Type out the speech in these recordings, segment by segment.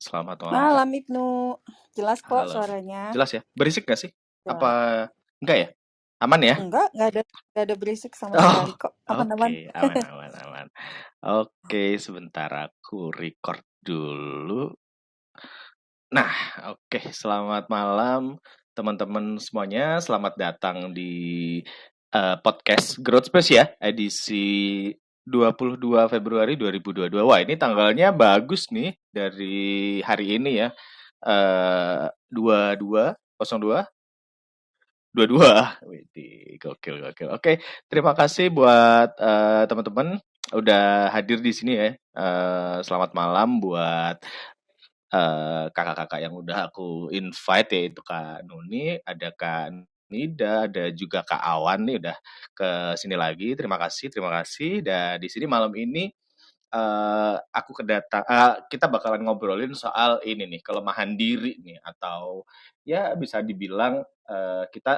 Selamat malam, Kak. Malam Ibnu, jelas kok Halo. suaranya. Jelas ya? Berisik gak sih? Apa Jelas. enggak ya? Aman ya? Nggak ada berisik sama Oh, sekali kok. oke. Aman-aman. Aman, aman, aman. Oke, sebentar aku record dulu. Nah, oke. Selamat malam teman-teman semuanya. Selamat datang di podcast Growth Space ya, edisi 22 Februari 2022. Wah, ini tanggalnya bagus nih dari hari ini ya. 2202 dua. Widih, gokil gokil. Oke, terima kasih buat teman-teman udah hadir di sini ya. Selamat malam buat kakak-kakak yang udah aku invite, yaitu Kak Nuni, ada Kak Nida, ada juga Kak Awan nih udah ke sini lagi. Terima kasih, terima kasih. Dan di sini malam ini kita bakalan ngobrolin soal ini nih, kelemahan diri nih, atau ya bisa dibilang kita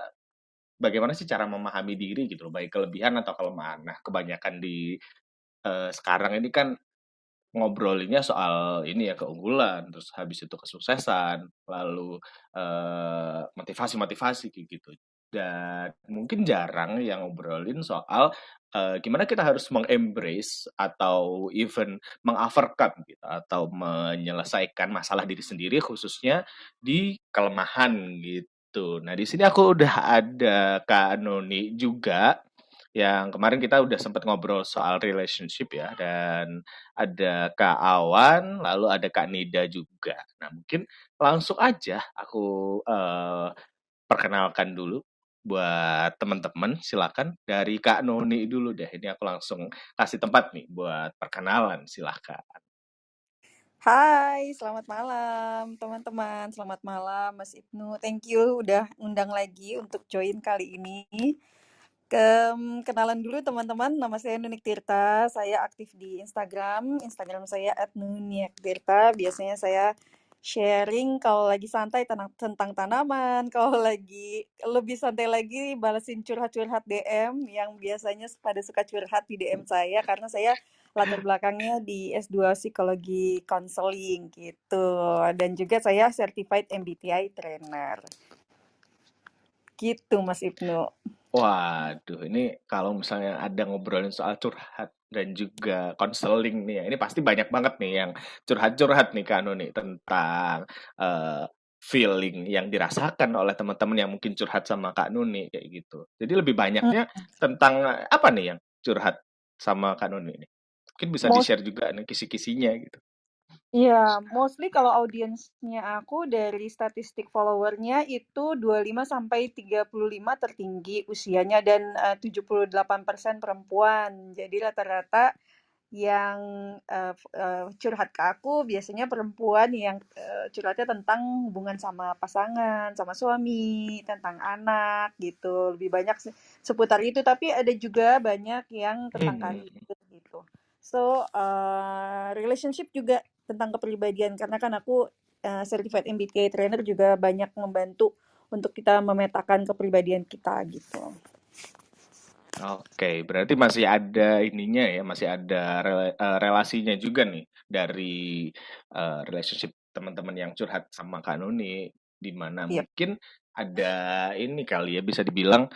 bagaimana sih cara memahami diri gitu loh, baik kelebihan atau kelemahan. Nah, kebanyakan di sekarang ini kan ngobrolinnya soal ini ya, keunggulan, terus habis itu kesuksesan, lalu motivasi-motivasi kayak gitu. Dan mungkin jarang yang ngobrolin soal gimana kita harus mengembrace atau even mengovercome gitu, atau menyelesaikan masalah diri sendiri khususnya di kelemahan gitu. Nah, di sini aku udah ada Kak Noni juga, yang kemarin kita udah sempat ngobrol soal relationship ya, dan ada Kak Awan, lalu ada Kak Nida juga. Nah, mungkin langsung aja aku perkenalkan dulu buat teman-teman. Silakan dari Kak Noni dulu deh. Ini aku langsung kasih tempat nih buat perkenalan. Silakan. Hai, selamat malam teman-teman. Selamat malam Mas Ibnu. Thank you udah undang lagi untuk join kali ini. Kenalan dulu teman-teman, nama saya Nunik Tirta. Saya aktif di Instagram. Instagram saya @nuniaktirta. Biasanya saya sharing kalau lagi santai tentang tanaman, kalau lagi lebih santai lagi balesin curhat-curhat DM yang biasanya pada suka curhat di DM saya karena saya latar belakangnya di S2 psikologi konseling gitu. Dan juga saya certified MBTI trainer. Gitu Mas Ibnu. Waduh, ini kalau misalnya ada ngobrolin soal curhat dan juga konseling nih ya, ini pasti banyak banget nih yang curhat-curhat nih Kak Nuni tentang feeling yang dirasakan oleh teman-teman yang mungkin curhat sama Kak Nuni kayak gitu. Jadi lebih banyaknya tentang apa nih yang curhat sama Kak Nuni ini? Mungkin bisa Most di-share juga nih kisi-kisinya gitu. Iya, mostly kalau audiensnya aku dari statistik followernya itu 25 sampai 35 tertinggi usianya dan 78% perempuan. Jadi rata-rata yang curhat ke aku biasanya perempuan yang curhatnya tentang hubungan sama pasangan, sama suami, tentang anak gitu. Lebih banyak seputar itu, tapi ada juga banyak yang tentang Hmm. karir gitu. So, relationship juga tentang kepribadian karena kan aku certified MBTI trainer juga banyak membantu untuk kita memetakan kepribadian kita gitu. Oke, berarti masih ada ininya ya, masih ada relasinya juga nih dari relationship teman-teman yang curhat sama Kak Nuni, di mana Iya. mungkin ada ini kali ya, bisa dibilang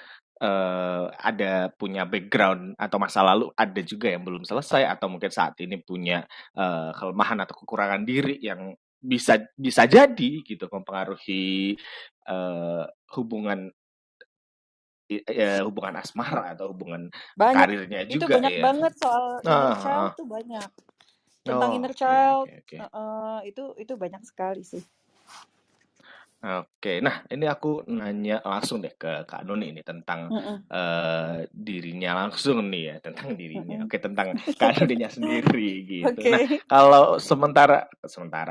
ada punya background atau masa lalu ada juga yang belum selesai, atau mungkin saat ini punya kelemahan atau kekurangan diri yang bisa bisa jadi gitu mempengaruhi hubungan hubungan asmara atau hubungan Banyak, karirnya itu juga banyak ya. banget soal inner Ah, child ah. tuh banyak. Tentang Oh, inner oke child, oke oke. itu banyak sekali sih. Oke, nah ini aku nanya langsung deh ke Kak Nuni ini tentang Mm-mm, dirinya langsung nih ya, tentang dirinya. mm-mm. Oke, tentang Kak Nuninya sendiri gitu. Nah, Oke. kalau sementara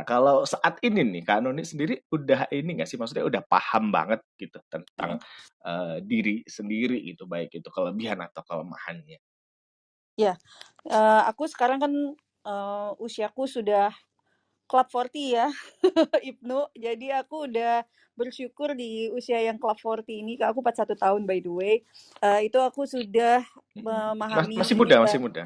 kalau saat ini nih Kak Nuni sendiri udah ini nggak sih, maksudnya udah paham banget gitu tentang diri sendiri gitu, baik itu kelebihan atau kelemahannya. Ya, aku sekarang kan usiaku sudah Club 40 ya, Ibnu. Jadi aku udah bersyukur di usia yang Club 40 ini, aku 41 tahun by the way. Itu aku sudah Mm-mm. memahami Masih diri muda, masih saya. muda.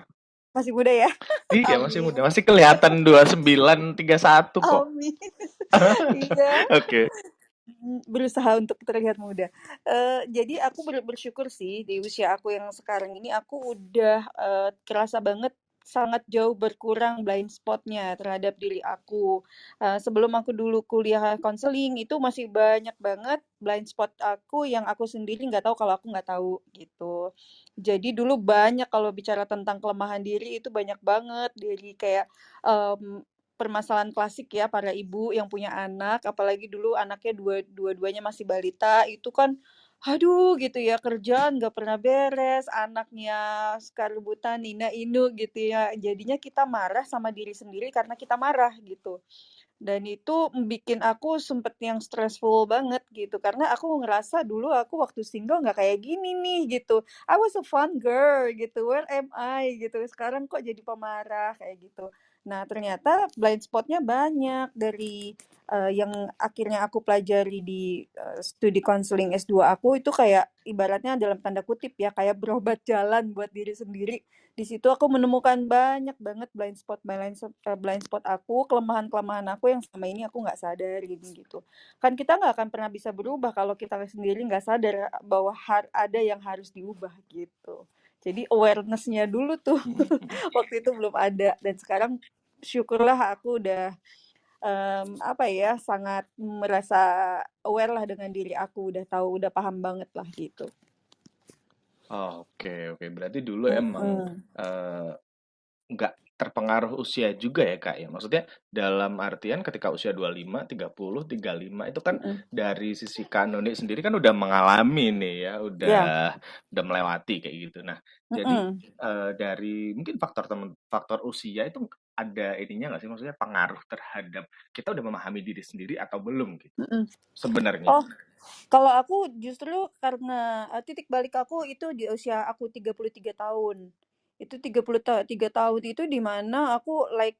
Masih muda ya. Iya, masih Amin, muda. Masih kelihatan 29, 31 kok. amin. Iya. Oke. Berusaha untuk terlihat muda. Jadi aku bersyukur sih di usia aku yang sekarang ini aku udah, kerasa banget sangat jauh berkurang blind spot-nya terhadap diri aku. Sebelum aku dulu kuliah konseling itu masih banyak banget blind spot aku yang aku sendiri nggak tahu kalau aku nggak tahu, gitu. Jadi dulu banyak kalau bicara tentang kelemahan diri itu banyak banget dari kayak, permasalahan klasik ya para ibu yang punya anak, apalagi dulu anaknya dua-duanya masih balita, itu kan, aduh gitu ya, kerjaan nggak pernah beres, anaknya skarbutan, nina inu gitu ya. Jadinya kita marah sama diri sendiri karena kita marah gitu. Dan itu bikin aku sempet yang stressful banget gitu, karena aku ngerasa dulu aku waktu single nggak kayak gini nih gitu. I was a fun girl gitu, where am I gitu. Sekarang kok jadi pemarah kayak gitu. Nah ternyata blind spotnya banyak dari yang akhirnya aku pelajari di studi konseling S2 aku itu kayak ibaratnya dalam tanda kutip ya kayak berobat jalan buat diri sendiri. Di situ aku menemukan banyak banget blind spot aku, kelemahan-kelemahan aku yang selama ini aku nggak sadarin gitu. Kan kita nggak akan pernah bisa berubah kalau kita sendiri nggak sadar bahwa ada yang harus diubah gitu. Jadi awareness-nya dulu tuh Mhm, mhm. waktu itu belum ada dan sekarang syukurlah aku udah apa ya sangat merasa aware lah dengan diri aku, udah tahu, udah paham banget lah gitu. Oke, oke. Berarti dulu emang Mm-mm. eh, nggak terpengaruh usia juga ya, Kak, ya? Maksudnya dalam artian ketika usia 25, 30, 35 itu kan Mm-mm. dari sisi Kak Noni sendiri kan udah mengalami nih ya, Ya. udah melewati kayak gitu. Nah, jadi Mm-mm. dari mungkin faktor usia itu ada ininya nggak sih? Maksudnya pengaruh terhadap kita udah memahami diri sendiri atau belum gitu Mm-mm. sebenarnya? Oh, kalau aku justru karena, titik balik aku itu di usia aku 33 tahun. Itu 33 tahun itu di mana aku like,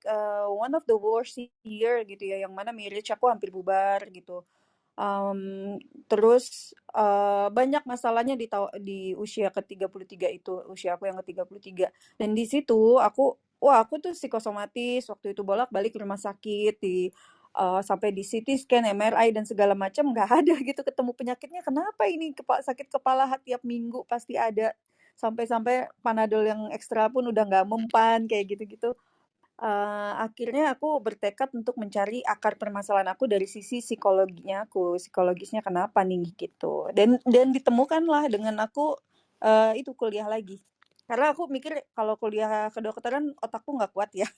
one of the worst year gitu ya, yang mana marriage aku hampir bubar gitu. Mmm, Terus, banyak masalahnya di usia ke-33 itu, usia aku yang ke-33. Dan di situ aku tuh psikosomatis, waktu itu bolak-balik ke rumah sakit, sampai di CT scan, MRI, dan segala macam, nggak ada gitu ketemu penyakitnya, kenapa ini sakit kepala tiap minggu pasti ada. Sampai-sampai Panadol yang ekstra pun udah nggak mempan, kayak gitu-gitu. Akhirnya aku bertekad untuk mencari akar permasalahan aku dari sisi psikologinya aku, psikologisnya kenapa nih gitu. Dan ditemukanlah dengan aku itu kuliah lagi. Karena aku mikir kalau kuliah kedokteran otakku nggak kuat ya.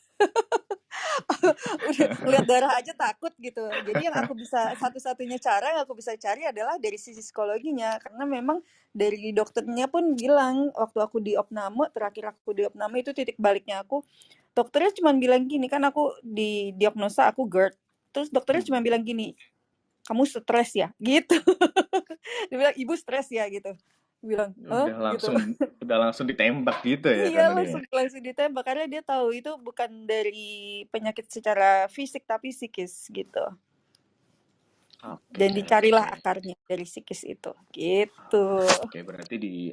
Udah ngeliat darah aja takut gitu. Jadi yang aku bisa satu-satunya cara yang aku bisa cari adalah dari sisi psikologinya karena memang dari dokternya pun bilang waktu aku di opname, terakhir aku di opname itu titik baliknya aku, dokternya cuma bilang gini, kan aku di diagnosa aku GERD. Terus dokternya cuma bilang gini, "Kamu stres ya?" Gitu. Dia bilang, "Ibu stres ya?" gitu. Bilang, "Hah?" Udah gitu. langsung udah langsung ditembak gitu ya Iya, kan ini ya? langsung ditembak karena dia tahu itu bukan dari penyakit secara fisik tapi psikis gitu. Oke, Dan dicarilah oke. akarnya dari psikis itu, gitu. Oke, berarti di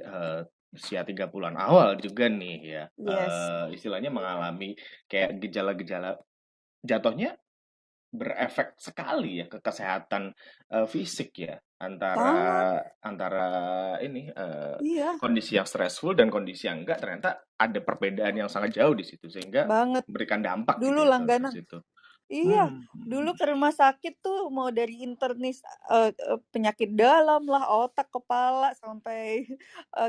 usia 30-an awal juga nih ya, Yes, istilahnya mengalami kayak gejala-gejala jatuhnya berefek sekali ya ke kesehatan fisik ya antara sangat. antara ini Iya, kondisi yang stressful dan kondisi yang enggak ternyata ada perbedaan yang sangat jauh di situ sehingga banget. memberikan dampak gitu Dulu ya ke langganan. situ. Iya, Hmm. dulu ke rumah sakit tuh mau dari internis, penyakit dalam lah, otak, kepala, sampai,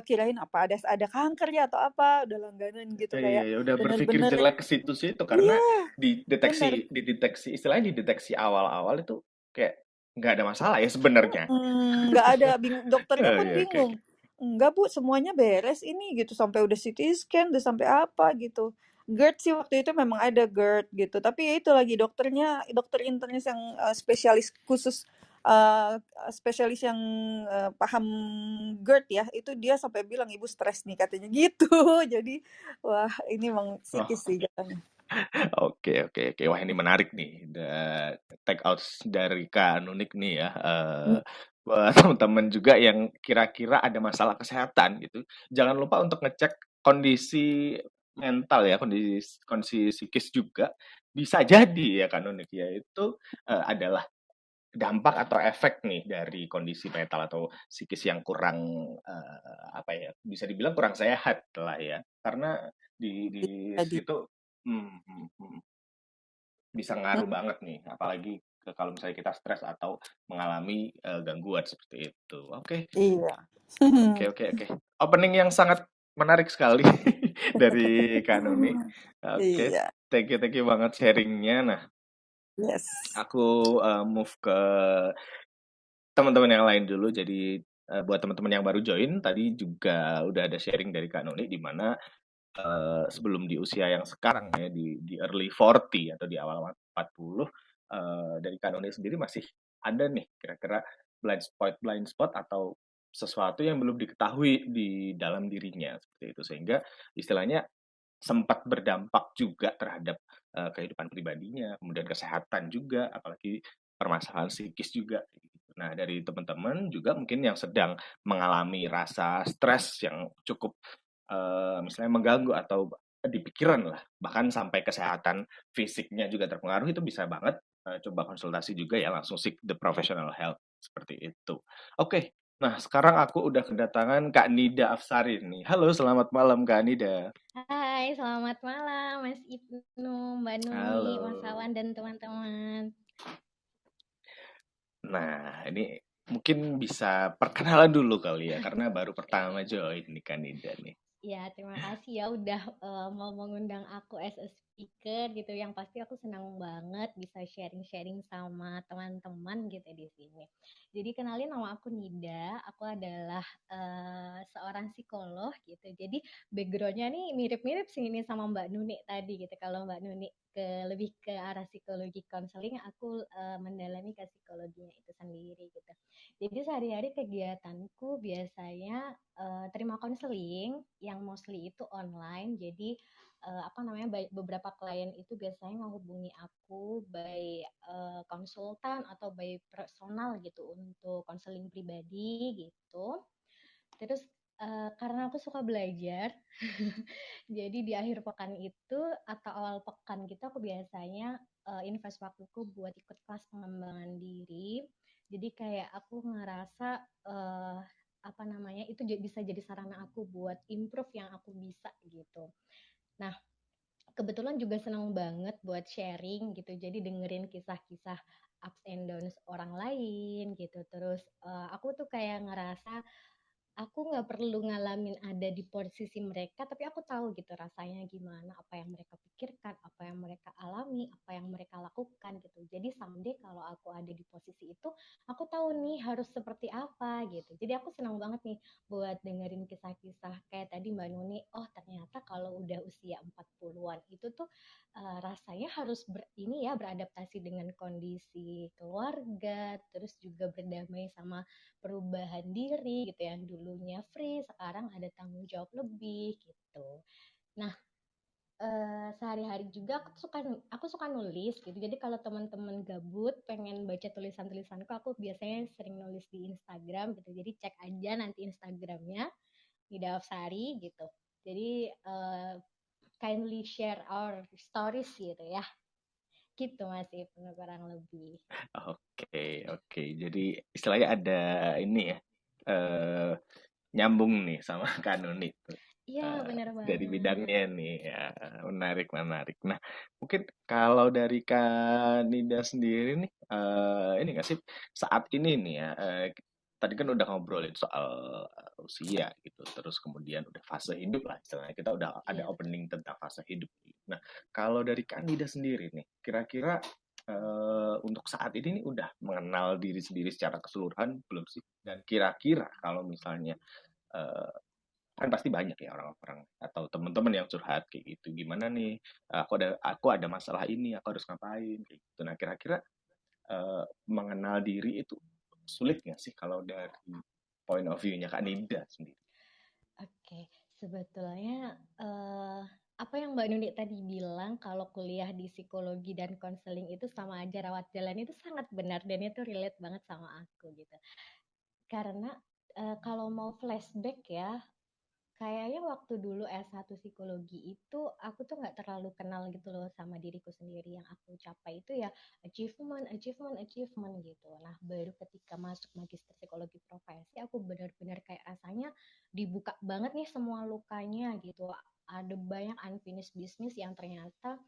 kirain apa ada kanker ya atau apa, udah langganan gitu Iya, kayak ya udah berpikir bener-bener jelek ke situ-situ karena iya, dideteksi bener. dideteksi istilahnya dideteksi awal-awal itu kayak nggak ada masalah ya sebenarnya. Nggak ada, dokternya Oh, pun iya, oke, bingung. oke. "Enggak Bu, semuanya beres ini," gitu, sampai udah CT scan, udah sampai apa gitu. GERD sih waktu itu memang ada GERD gitu, tapi ya itu lagi dokternya, dokter internis yang, spesialis khusus, spesialis yang, paham GERD ya, itu dia sampai bilang, "Ibu stres nih," katanya gitu. Jadi, wah ini emang Oh, psikis sih jatuhnya. oke, oke, oke. Wah, ini menarik nih. Take out dari Kak Nunik nih ya. Mmm, Buat teman-teman juga yang kira-kira ada masalah kesehatan gitu. Jangan lupa untuk ngecek kondisi mental ya, kondisi kondisi psikis juga bisa jadi ya kan Unik ya itu adalah dampak atau efek nih dari kondisi mental atau psikis yang kurang apa ya bisa dibilang kurang sehat lah ya karena di Jadi, situ hmm, hmm, hmm, bisa ngaruh banget nih apalagi kalau misalnya kita stres atau mengalami gangguan seperti itu. Oke, iya. oke, oke, oke. Opening yang sangat menarik sekali dari Kak Nuni. Oke, Iya, thank you banget sharingnya. Nah, yes. aku move ke teman-teman yang lain dulu. Jadi buat teman-teman yang baru join, tadi juga udah ada sharing dari Kak Nuni di mana sebelum di usia yang sekarang ya di early 40 atau di awal 40 dari Kak Nuni sendiri masih ada nih kira-kira blind spot atau sesuatu yang belum diketahui di dalam dirinya seperti itu sehingga istilahnya sempat berdampak juga terhadap kehidupan pribadinya, kemudian kesehatan juga, apalagi permasalahan psikis juga. Gitu. Nah, dari teman-teman juga mungkin yang sedang mengalami rasa stres yang cukup misalnya mengganggu atau di pikiran lah, bahkan sampai kesehatan fisiknya juga terpengaruh, itu bisa banget coba konsultasi juga ya, langsung seek the professional help, seperti itu. Oke, nah sekarang aku udah kedatangan Kak Nida Afsari nih. Halo, selamat malam Kak Nida. Hai, selamat malam Mas Ibnu, Mbak Nuni, Mas Halo. Awan, dan teman-teman. Nah, ini mungkin bisa perkenalan dulu kali ya, karena baru pertama join nih Kanida nih. Ya, terima kasih ya udah mau mengundang aku as a speaker gitu. Yang pasti aku senang banget bisa sharing-sharing sama teman-teman gitu di sini. Jadi kenalin, nama aku Nida, aku adalah seorang psikolog gitu. Jadi backgroundnya nih mirip-mirip sih ini sama Mbak Nuni tadi gitu. Kalau Mbak Nuni lebih ke arah psikologi konseling, aku mendalami ke psikologinya itu sendiri gitu. Jadi sehari-hari kegiatanku biasanya terima konseling yang mostly itu online. Jadi apa namanya, beberapa klien itu biasanya menghubungi aku by konsultan atau by personal gitu untuk konseling pribadi gitu. Terus karena aku suka belajar, jadi di akhir pekan itu atau awal pekan gitu aku biasanya invest waktuku buat ikut kelas pengembangan diri. Jadi kayak aku ngerasa uh, apa namanya itu bisa jadi sarana aku buat improve yang aku bisa gitu. Nah, kebetulan juga senang banget buat sharing gitu. Jadi dengerin kisah-kisah ups and downs orang lain gitu. Terus aku tuh kayak ngerasa aku nggak perlu ngalamin ada di posisi mereka, tapi aku tahu gitu rasanya gimana, apa yang mereka pikirkan, apa yang mereka alami, apa yang mereka lakukan gitu. Jadi someday kalau aku ada di posisi itu, aku tahu nih harus seperti apa gitu. Jadi aku senang banget nih buat dengerin kisah-kisah kayak tadi Mbak Nuni, oh ternyata kalau udah usia 40-an itu tuh rasanya harus ini ya beradaptasi dengan kondisi keluarga, terus juga berdamai sama perubahan diri gitu yang dulunya free sekarang ada tanggung jawab lebih gitu. Nah, sehari-hari juga aku suka nulis gitu. Jadi kalau teman-teman gabut pengen baca tulisan-tulisanku, aku biasanya sering nulis di Instagram gitu. Jadi cek aja nanti Instagramnya Nida Afsari gitu. Jadi kindly share our stories gitu ya. Gitu Mas Ibnu kurang lebih. Oke, oke. Jadi istilahnya ada ini ya, eh, nyambung nih sama Kak Nuni tuh. Iya, bener Dari banget. bidangnya nih, ya menarik, menarik. Nah, mungkin kalau dari Kak Nida sendiri nih, ini nggak sih saat ini nih ya, tadi kan udah ngobrolin soal usia gitu, terus kemudian udah fase hidup lah istilahnya, kita udah ada Iya, betul. opening tentang fase hidup. Nah, kalau dari Kak Nida sendiri nih, kira-kira untuk saat ini nih udah mengenal diri sendiri secara keseluruhan belum sih? Dan kira-kira kalau misalnya eh, kan pasti banyak ya orang-orang atau teman-teman yang curhat kayak gitu. Gimana nih? Aku ada masalah ini, aku harus ngapain kayak gitu. Nah, kira-kira mengenal diri itu sulit nggak sih kalau dari point of view-nya Kak Nida sendiri? Oke, sebetulnya apa yang Mbak Nuni tadi bilang kalau kuliah di psikologi dan konseling itu sama aja rawat jalan itu sangat benar dan itu relate banget sama aku gitu. Karena kalau mau flashback ya, Kayaknya waktu dulu S1 psikologi itu aku tuh nggak terlalu kenal gitu loh sama diriku sendiri. Yang aku capai itu ya achievement, achievement, achievement gitu. Nah, baru ketika masuk magister psikologi profesi aku benar-benar kayak rasanya dibuka banget nih semua lukanya gitu. Ada banyak unfinished business yang ternyata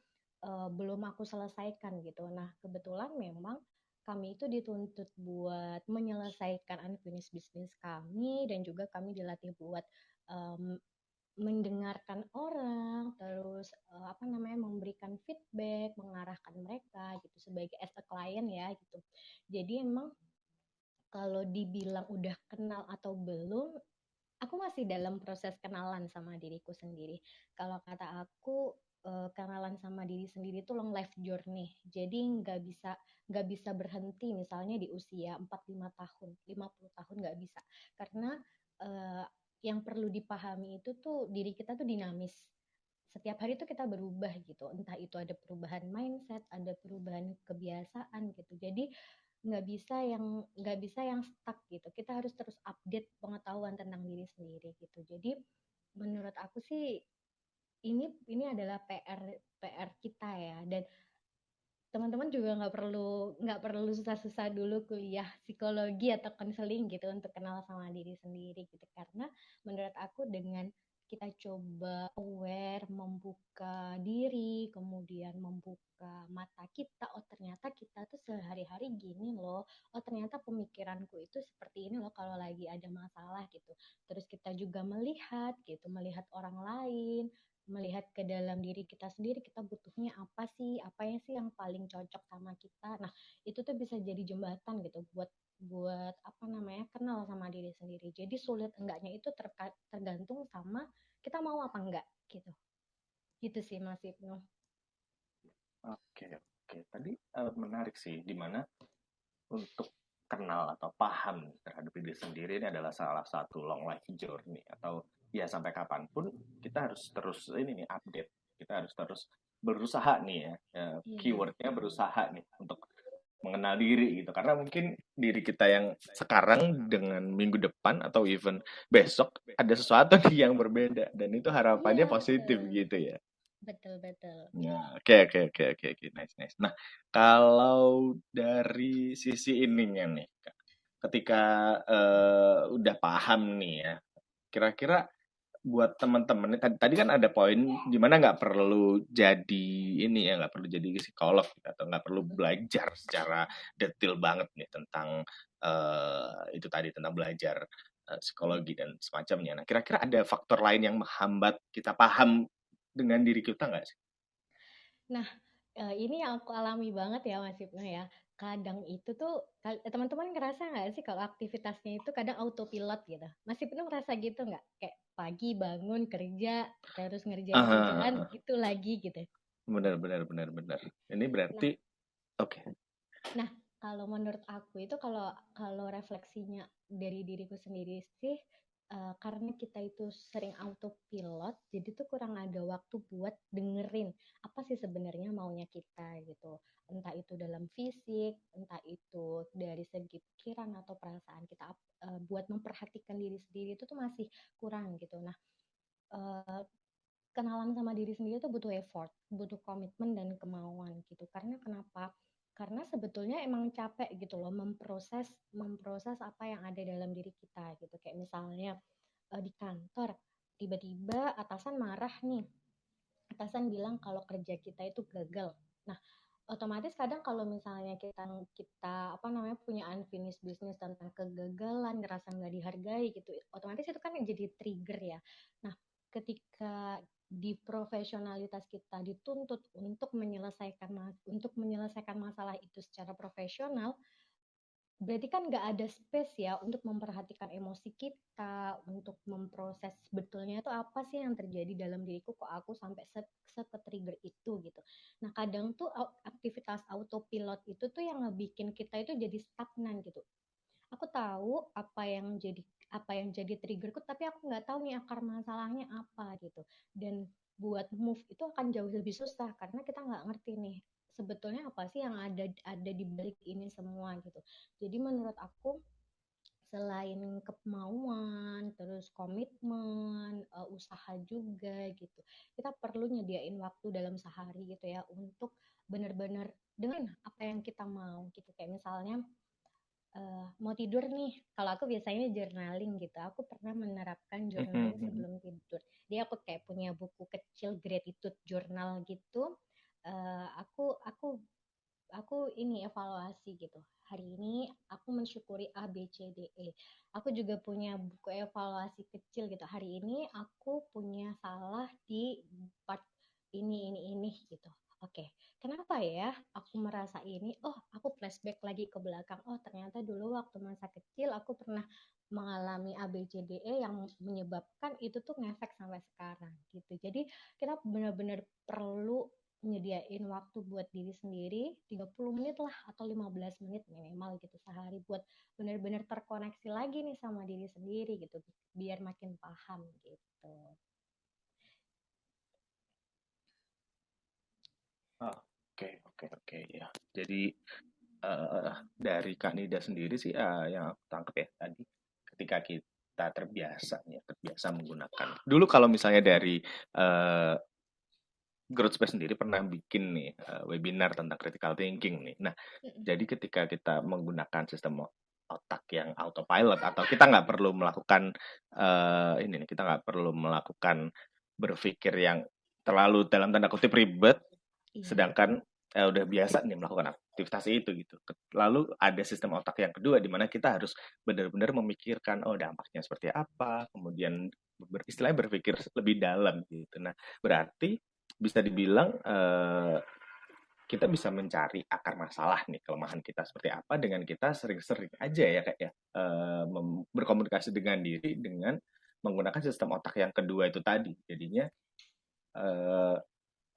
belum aku selesaikan gitu. Nah, kebetulan memang kami itu dituntut buat menyelesaikan unfinished business kami dan juga kami dilatih buat um, mendengarkan orang, terus apa namanya memberikan feedback, mengarahkan mereka gitu sebagai as a client ya gitu. Jadi emang kalau dibilang udah kenal atau belum, aku masih dalam proses kenalan sama diriku sendiri. Kalau kata aku kenalan sama diri sendiri itu long life journey. Jadi nggak bisa berhenti misalnya di usia 45 tahun, 50 tahun nggak bisa. Karena uh, yang perlu dipahami itu tuh diri kita tuh dinamis. Setiap hari tuh kita berubah gitu. Entah itu ada perubahan mindset, ada perubahan kebiasaan gitu. Jadi nggak bisa yang stuck gitu. Kita harus terus update pengetahuan tentang diri sendiri gitu. Jadi menurut aku sih ini adalah PR PR kita ya. Dan teman-teman juga nggak perlu susah-susah dulu kuliah psikologi atau konseling gitu untuk kenal sama diri sendiri gitu, karena menurut aku dengan kita coba aware, membuka diri, kemudian membuka mata kita, oh ternyata kita tuh sehari-hari gini loh, oh ternyata pemikiranku itu seperti ini loh kalau lagi ada masalah gitu. Terus kita juga melihat orang lain, melihat ke dalam diri kita sendiri, kita butuhnya apa sih yang paling cocok sama kita. Nah, itu tuh bisa jadi jembatan gitu buat buat apa namanya kenal sama diri sendiri. Jadi sulit enggaknya itu tergantung sama kita mau apa enggak gitu. Gitu sih Mas Ibnu. Oke, oke. Tadi menarik sih, di mana untuk kenal atau paham terhadap diri sendiri ini adalah salah satu long life journey, atau ya sampai kapanpun kita harus terus ini nih update, kita harus terus berusaha nih ya, Iya. keywordnya berusaha nih untuk mengenal diri gitu, karena mungkin diri kita yang sekarang dengan minggu depan atau even besok ada sesuatu nih yang berbeda, dan itu harapannya Iya, positif betul. gitu ya. Betul, betul. Ya, oke, oke, oke, oke, oke, nice, nice. Nah, kalau dari sisi ininya nih, Kak, ketika udah paham nih ya, kira-kira buat teman-teman tadi, tadi kan ada poin di mana nggak perlu jadi ini ya, nggak perlu jadi psikolog gitu, atau nggak perlu belajar secara detail banget nih tentang itu tadi, tentang belajar psikologi dan semacamnya. Nah, kira-kira ada faktor lain yang menghambat kita paham dengan diri kita nggak sih? Nah, ini yang aku alami banget ya Mas Ibnu ya. Kadang itu tuh teman-teman ngerasa nggak sih kalau aktivitasnya itu kadang autopilot gitu. Mas Ibnu ngerasa gitu nggak? Kayak pagi bangun kerja, terus ngerjain kerjaan Ah, itu lagi gitu. benar, benar, benar, benar. Ini Nah, berarti oke. Nah, kalau menurut aku itu kalau kalau refleksinya dari diriku sendiri sih karena kita itu sering autopilot, jadi tuh kurang ada waktu buat dengerin apa sih sebenarnya maunya kita gitu. Entah itu dalam fisik, entah itu dari segi pikiran atau perasaan kita buat memperhatikan diri sendiri itu tuh masih kurang gitu. Nah, eh, kenalan sama diri sendiri tuh butuh effort, butuh komitmen dan kemauan gitu. Karena kenapa? Karena sebetulnya emang capek gitu loh memproses memproses apa yang ada dalam diri kita gitu. Kayak misalnya di kantor tiba-tiba atasan marah nih. Atasan bilang kalau kerja kita itu gagal. Nah, otomatis kadang kalau misalnya kita kita apa namanya punya unfinished business tentang kegagalan, ngerasa nggak dihargai gitu, otomatis itu kan jadi trigger ya. Nah, ketika di profesionalitas kita dituntut untuk menyelesaikan masalah itu secara profesional, berarti kan nggak ada space ya untuk memperhatikan emosi kita, untuk memproses sebetulnya itu apa sih yang terjadi dalam diriku kok aku sampai trigger itu gitu. Nah kadang tuh aktivitas autopilot itu tuh yang ngebikin kita itu jadi stagnan gitu. Aku tahu apa yang jadi triggerku, tapi aku nggak tahu nih akar masalahnya apa gitu. Dan buat move itu akan jauh lebih susah karena kita nggak ngerti nih sebetulnya apa sih yang ada di balik ini semua gitu. Jadi menurut aku selain kemauan, terus komitmen, usaha juga gitu. Kita perlu nyediain waktu dalam sehari gitu ya untuk benar-benar dengan apa yang kita mau gitu. Kayak misalnya mau tidur nih, kalau aku biasanya journaling gitu. Aku pernah menerapkan journaling sebelum tidur. Jadi aku kayak punya buku kecil gratitude journal gitu. Aku ini evaluasi gitu. Hari ini aku mensyukuri A, B, C, D, E. Aku juga punya buku evaluasi kecil gitu. Hari ini aku punya salah di part ini gitu. Oke, kenapa ya aku merasa ini? Oh, aku flashback lagi ke belakang. Oh, ternyata dulu waktu masa kecil aku pernah mengalami A, B, C, D, E yang menyebabkan itu tuh ngefek sampai sekarang gitu. Jadi kita benar-benar perlu nyediain waktu buat diri sendiri 30 menit lah atau 15 menit minimal gitu sehari buat benar-benar terkoneksi lagi nih sama diri sendiri gitu biar makin paham gitu. Oke ya. Jadi dari Kak Nida sendiri sih yang aku tangkap ya tadi ketika kita terbiasa menggunakan. Dulu kalau misalnya dari Growth Space sendiri pernah bikin nih webinar tentang critical thinking nih. Nah, jadi ketika kita menggunakan sistem otak yang autopilot atau kita nggak perlu melakukan ini nih, kita nggak perlu melakukan berpikir yang terlalu dalam tanda kutip ribet, sedangkan udah biasa nih melakukan aktivitas itu gitu. Lalu ada sistem otak yang kedua di mana kita harus benar-benar memikirkan oh dampaknya seperti apa, kemudian istilahnya berpikir lebih dalam gitu. Nah, berarti bisa dibilang kita bisa mencari akar masalah nih kelemahan kita seperti apa dengan kita sering-sering aja ya kayak berkomunikasi dengan diri dengan menggunakan sistem otak yang kedua itu tadi. Jadinya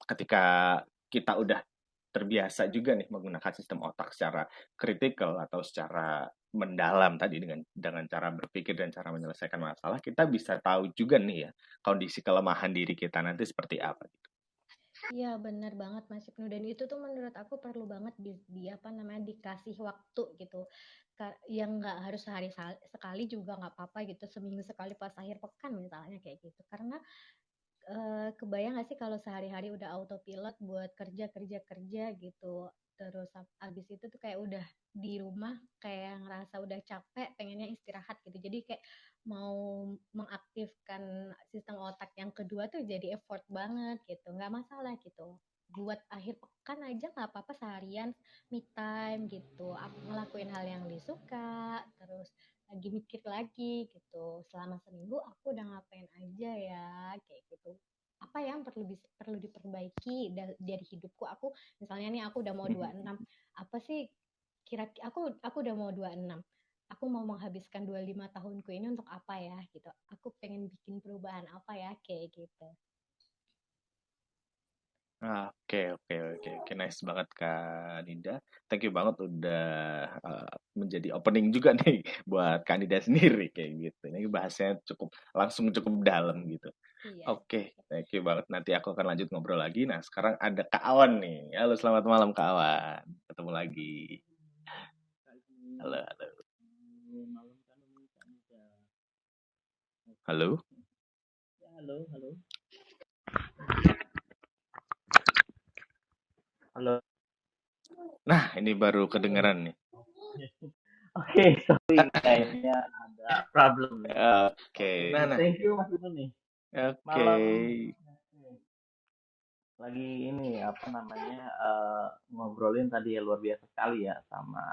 ketika kita udah terbiasa juga nih menggunakan sistem otak secara kritikal atau secara mendalam tadi dengan cara berpikir dan cara menyelesaikan masalah, kita bisa tahu juga nih ya kondisi kelemahan diri kita nanti seperti apa. Iya benar banget Mas Ibnu dan itu tuh menurut aku perlu banget di apa namanya dikasih waktu gitu yang nggak harus sehari sekali juga nggak apa-apa gitu seminggu sekali pas akhir pekan misalnya kayak gitu karena kebayang gak sih kalau sehari-hari udah autopilot buat kerja gitu terus abis itu tuh kayak udah di rumah kayak ngerasa udah capek pengennya istirahat gitu jadi kayak mau mengaktifkan sistem otak yang kedua tuh jadi effort banget gitu nggak masalah gitu buat akhir pekan aja nggak apa-apa seharian me time gitu aku ngelakuin hal yang disuka terus lagi mikir lagi gitu selama seminggu aku udah ngapain aja ya kayak gitu apa yang perlu diperbaiki dari hidupku aku misalnya nih aku udah mau 26 apa sih aku udah mau 26 aku mau menghabiskan 25 tahunku ini untuk apa ya gitu aku pengen bikin perubahan apa ya kayak gitu. Oke, nice banget Kak Nida. Thank you banget udah menjadi opening juga nih buat Kak Nida sendiri kayak gitu. Ini bahasanya cukup dalam gitu. Iya. Oke, thank you banget. Nanti aku akan lanjut ngobrol lagi. Nah, sekarang ada Kak Awan nih. Halo, selamat malam Kak Awan. Ketemu lagi. Halo. Halo. Halo. Nah, ini baru kedengeran nih. Oke, sorry kayaknya ada problem. Oke. Nah. Thank you Mas Ibnu nih. Oke. Lagi ini apa namanya ngobrolin tadi ya luar biasa sekali ya sama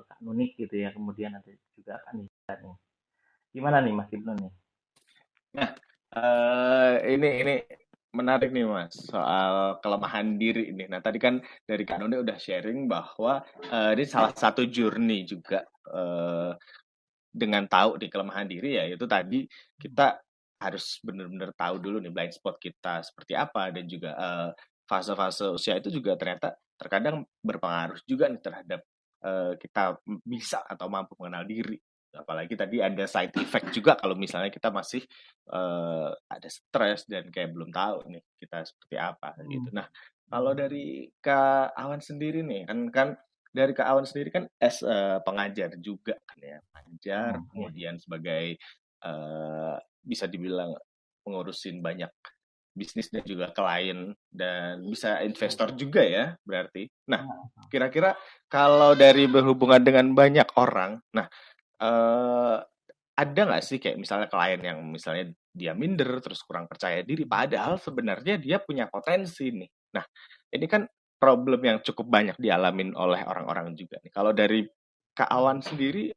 Kak Nunik gitu ya. Kemudian ada juga Kak Nida nih. Gimana nih Mas Ibnu nih? Nah, ini menarik nih Mas soal kelemahan diri ini. Nah tadi kan dari Kak Nuni udah sharing bahwa ini salah satu journey juga dengan tahu di kelemahan diri ya itu tadi kita harus benar-benar tahu dulu nih blind spot kita seperti apa dan juga fase-fase usia itu juga ternyata terkadang berpengaruh juga nih terhadap kita bisa atau mampu mengenal diri. Apalagi tadi ada side effect juga kalau misalnya kita masih ada stres dan kayak belum tahu nih kita seperti apa gitu. Nah, kalau dari Kak Awan sendiri nih kan dari Kak Awan sendiri kan pengajar juga kan ya, pengajar, Iya. kemudian sebagai bisa dibilang mengurusin banyak bisnis dan juga klien dan bisa investor juga ya berarti. Nah, Iya. kira-kira kalau dari berhubungan dengan banyak orang, nah eh, ada nggak sih kayak misalnya klien yang misalnya dia minder terus kurang percaya diri, padahal sebenarnya dia punya potensi nih. Nah, ini kan problem yang cukup banyak dialamin oleh orang-orang juga nih. Kalau dari Kak Awan sendiri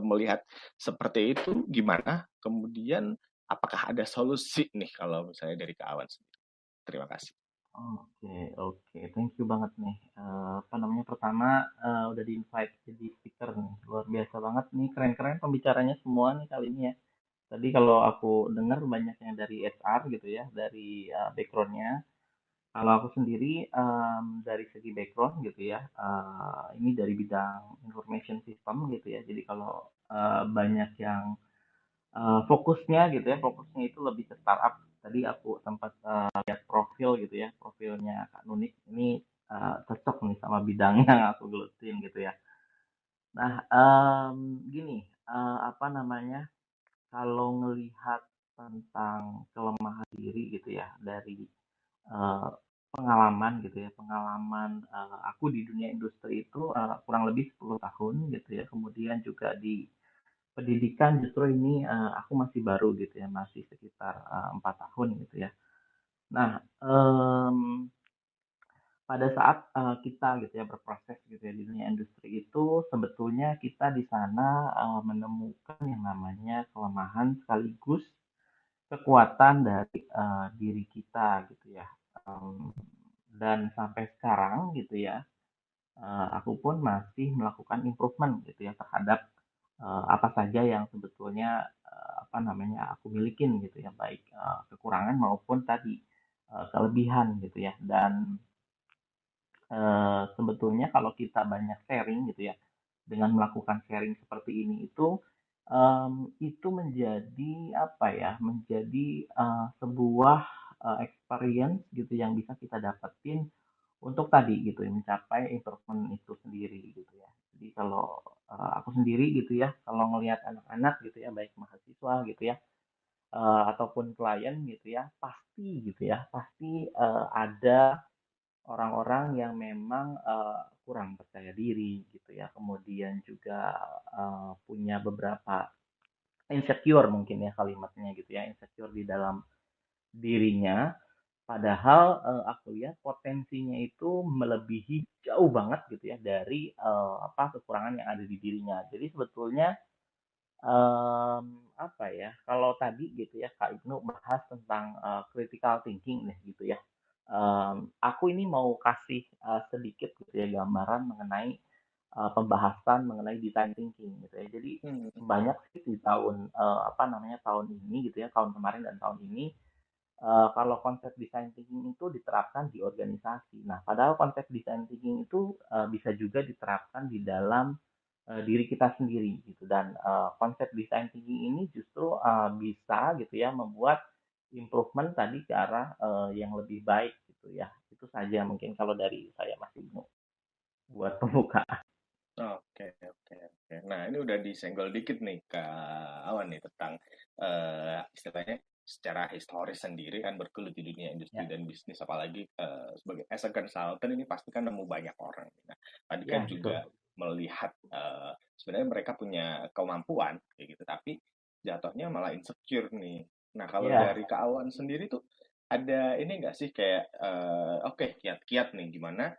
melihat seperti itu gimana? Kemudian apakah ada solusi nih kalau misalnya dari Kak Awan sendiri? Terima kasih. Oke, oke. Thank you banget nih. Apa namanya? Pertama, udah di-invite jadi speaker nih. Luar biasa banget nih. Keren-keren pembicaranya semua nih kali ini ya. Tadi kalau aku dengar banyak yang dari HR gitu ya, dari background-nya. Kalau aku sendiri dari segi background gitu ya, ini dari bidang information system gitu ya. Jadi kalau banyak yang fokusnya gitu ya, fokusnya itu lebih ke startup. Tadi aku sempat lihat profil gitu ya, profilnya Kak Nunik ini cocok nih sama bidang yang aku gelutin gitu ya. Nah, gini, apa namanya, kalau ngelihat tentang kelemahan diri gitu ya dari eh, pengalaman gitu ya, pengalaman aku di dunia industri itu kurang lebih 10 tahun gitu ya, kemudian juga di pendidikan justru ini aku masih baru gitu ya, masih sekitar 4 tahun gitu ya. Nah, pada saat kita gitu ya berproses gitu ya di dunia industri itu sebetulnya kita di sana menemukan yang namanya kelemahan sekaligus kekuatan dari diri kita gitu ya. Em, dan sampai sekarang gitu ya, aku pun masih melakukan improvement gitu ya terhadap apa saja yang sebetulnya apa namanya aku milikin gitu ya, baik kekurangan maupun tadi kelebihan gitu ya. Dan sebetulnya kalau kita banyak sharing gitu ya, dengan melakukan sharing seperti ini itu menjadi apa ya, menjadi sebuah experience gitu yang bisa kita dapetin untuk tadi gitu ya, mencapai improvement itu sendiri gitu ya. Jadi kalau aku sendiri gitu ya, kalau ngelihat anak-anak gitu ya, baik mahasiswa gitu ya, ataupun klien gitu ya, pasti gitu ya, pasti ada orang-orang yang memang kurang percaya diri gitu ya, kemudian juga punya beberapa insecure mungkin ya kalimatnya gitu ya, insecure di dalam dirinya. Padahal aku lihat potensinya itu melebihi jauh banget gitu ya dari apa kekurangan yang ada di dirinya. Jadi sebetulnya apa ya? Kalau tadi gitu ya Kak Ibnu bahas tentang critical thinking nih gitu ya. Aku ini mau kasih sedikit gitu ya gambaran mengenai pembahasan mengenai design thinking gitu ya. Jadi Hmm. banyak sih di tahun apa namanya tahun ini gitu ya, tahun kemarin dan tahun ini kalau konsep design thinking itu diterapkan di organisasi. Nah, padahal konsep design thinking itu bisa juga diterapkan di dalam diri kita sendiri gitu. Dan konsep design thinking ini justru bisa gitu ya membuat improvement tadi ke arah yang lebih baik gitu ya. Itu saja mungkin kalau dari saya Mas Ibnu buat pembukaan. Oke, oke, oke. Nah, ini udah disenggol dikit nih Kak Awan nih tentang istilahnya secara historis sendiri kan bergelut di dunia industri Ya, dan bisnis apalagi sebagai as a consultant ini pasti kan nemu banyak orang. Nah, tadi kan ya juga betul. melihat sebenarnya mereka punya kemampuan kayak gitu, tapi jatuhnya malah insecure nih. Nah, kalau Ya, dari Kak Awan sendiri tuh ada ini nggak sih kayak oke kiat-kiat nih gimana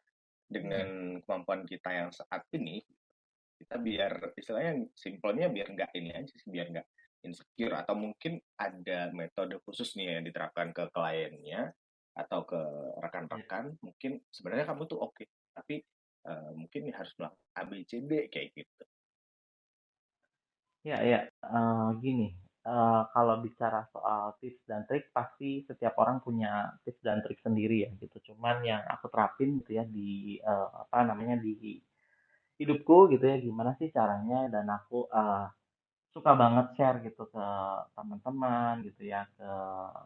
dengan kemampuan kita yang saat ini kita biar istilahnya simpelnya biar nggak ini aja sih biar nggak insecure atau mungkin ada metode khusus nih yang diterapkan ke kliennya atau ke ya, rekan-rekan mungkin sebenarnya kamu tuh oke tapi mungkin harus melakukan A B C D kayak gitu. ya, ya. Gini, kalau bicara soal tips dan trik, pasti setiap orang punya tips dan trik sendiri ya gitu. Cuman yang aku terapin gitu ya di apa namanya di hidupku gitu ya, gimana sih caranya dan aku suka banget share gitu ke teman-teman gitu ya, ke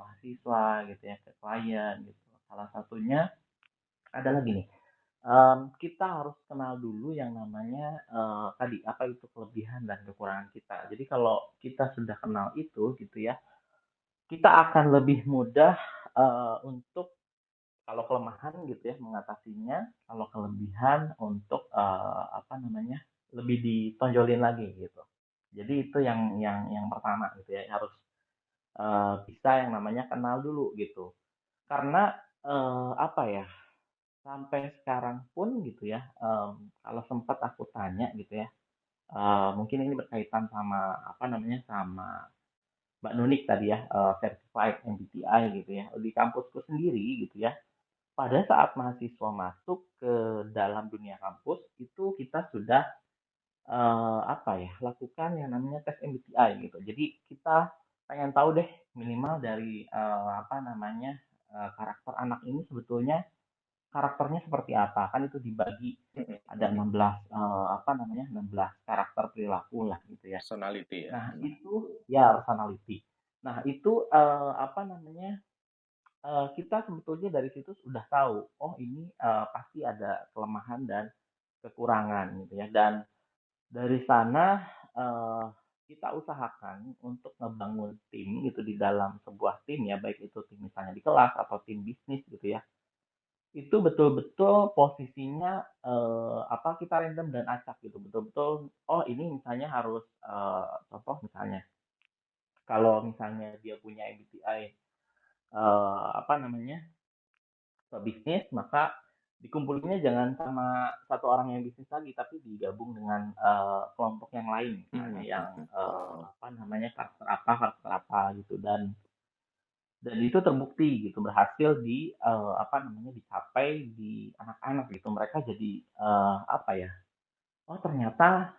mahasiswa gitu ya, ke klien gitu. Salah satunya adalah gini. kita harus kenal dulu yang namanya tadi apa itu kelebihan dan kekurangan kita. Jadi kalau kita sudah kenal itu gitu ya, kita akan lebih mudah untuk kalau kelemahan gitu ya mengatasinya, kalau kelebihan untuk apa namanya lebih ditonjolin lagi gitu. Jadi itu yang pertama gitu ya harus bisa yang namanya kenal dulu gitu. Karena apa ya sampai sekarang pun gitu ya kalau sempat aku tanya gitu ya mungkin ini berkaitan sama apa namanya sama Mbak Nunik tadi ya certified MBTI gitu ya di kampusku sendiri gitu ya pada saat mahasiswa masuk ke dalam dunia kampus itu kita sudah apa ya lakukan yang namanya tes MBTI gitu jadi kita pengen tahu deh minimal dari apa namanya karakter anak ini sebetulnya karakternya seperti apa kan itu dibagi ada 16 apa namanya 16 karakter perilaku lah gitu ya. Personality ya. Nah, itu ya personality. Nah, itu apa namanya kita sebetulnya dari situ sudah tahu, oh ini pasti ada kelemahan dan kekurangan gitu ya. Dan dari sana eh, kita usahakan untuk ngebangun tim gitu di dalam sebuah tim ya, baik itu tim misalnya di kelas atau tim bisnis gitu ya. Itu betul-betul posisinya apa kita random dan acak gitu. Betul-betul oh ini misalnya harus contoh misalnya kalau misalnya dia punya MBTI apa namanya bisnis maka dikumpulinnya jangan sama satu orang yang bisnis lagi tapi digabung dengan kelompok yang lain misalnya yang apa namanya karakter apa gitu dan itu terbukti gitu berhasil di apa namanya dicapai di anak-anak gitu mereka jadi apa ya oh ternyata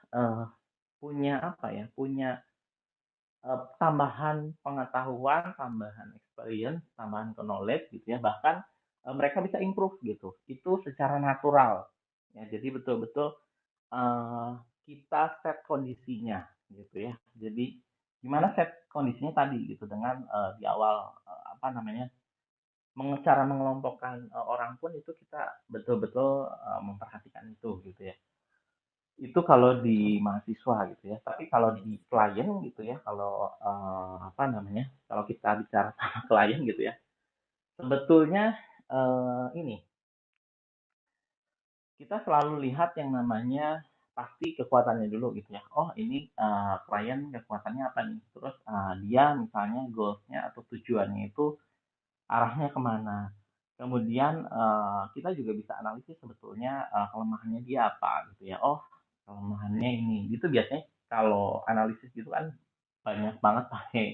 punya apa ya punya tambahan pengetahuan tambahan experience tambahan knowledge gitu ya bahkan mereka bisa improve gitu itu secara natural ya jadi betul-betul eh, kita set kondisinya gitu ya jadi gimana set kondisinya tadi gitu dengan di awal apa namanya cara mengelompokkan orang pun itu kita betul-betul memperhatikan itu gitu ya. Itu kalau di mahasiswa gitu ya. Tapi kalau di klien gitu ya, kalau apa namanya, kalau kita bicara sama klien gitu ya, sebetulnya ini kita selalu lihat yang namanya pasti kekuatannya dulu gitu ya. Oh ini klien kekuatannya apa nih? Terus dia misalnya goalsnya atau tujuannya itu arahnya kemana. Kemudian kita juga bisa analisis sebetulnya kelemahannya dia apa gitu ya. Oh kelemahannya ini. Itu biasanya kalau analisis gitu kan banyak banget pakai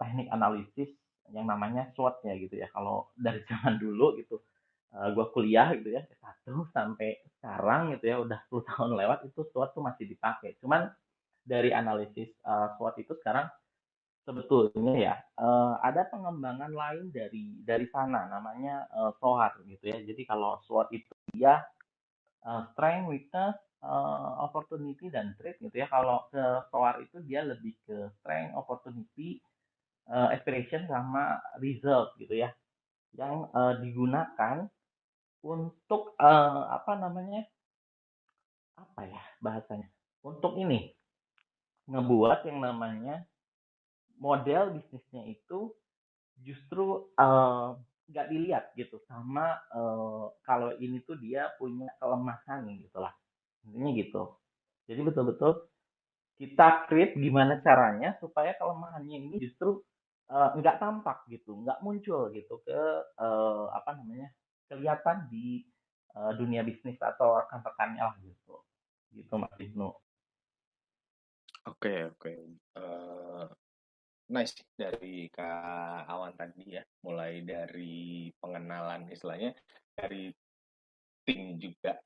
teknik analisis yang namanya SWOT ya gitu ya. Kalau dari zaman dulu gitu, gue kuliah gitu ya, S1 sampai sekarang gitu ya, udah 10 tahun lewat itu SWOT tuh masih dipakai. Cuman dari analisis SWOT itu sekarang sebetulnya ya ada pengembangan lain dari sana namanya SWOT gitu ya. Jadi kalau SWOT itu dia strength, weakness, opportunity dan threat gitu ya. Kalau ke SWOT itu dia lebih ke strength, opportunity, aspiration sama result gitu ya. Yang digunakan untuk apa namanya? Apa ya bahasanya? Untuk ini ngebuat yang namanya model bisnisnya itu justru nggak dilihat gitu sama kalau ini tuh dia punya kelemahan gitu lah intinya gitu jadi betul-betul kita create gimana caranya supaya kelemahannya ini justru nggak tampak gitu nggak muncul gitu ke apa namanya kelihatan di dunia bisnis atau rekan-rekannya lah gitu gitu Mas Ibnu. Oke, oke. Nice dari Kak Awan tadi ya, mulai dari pengenalan istilahnya dari tim juga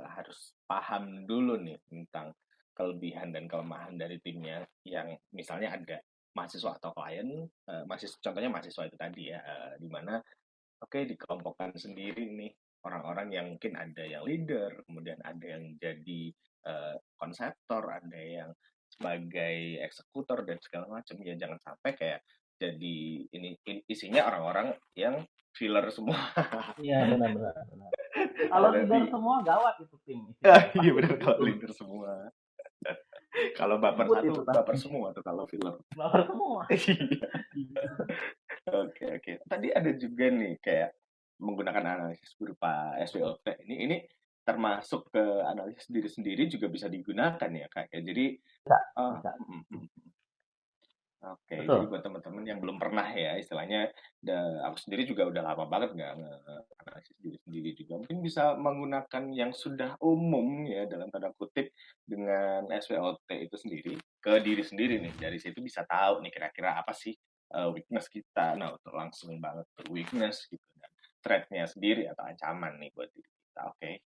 harus paham dulu nih tentang kelebihan dan kelemahan dari timnya yang misalnya ada mahasiswa atau klien, contohnya mahasiswa itu tadi ya, di mana oke dikelompokkan sendiri nih orang-orang yang mungkin ada yang leader, kemudian ada yang jadi konseptor, ada yang sebagai eksekutor dan segala macam ya jangan sampai kayak jadi ini isinya orang-orang yang filler semua. Iya benar-benar. Kalau Ada leader di semua gawat itu tim isinya. iya Pasti benar kalau begitu. leader semua. Kalau baper Ribut satu, itu baper pasti. semua tuh kalau film. Baper semua. Iya. Oke, oke. Tadi ada juga nih kayak menggunakan analisis berupa SWOT. Ini termasuk ke analisis diri sendiri juga bisa digunakan ya, Kak. Ya, jadi Bisa, ah, bisa. oke, jadi Betul. buat teman-teman yang belum pernah ya, istilahnya, aku sendiri juga udah lama banget nggak analisis diri sendiri juga. Mungkin bisa menggunakan yang sudah umum ya dalam tanda kutip dengan SWOT itu sendiri ke diri sendiri nih. Dari situ bisa tahu nih kira-kira apa sih weakness kita. Nah, untuk langsung banget ke weakness gitu dan threat-nya sendiri atau ancaman nih buat diri kita. Oke.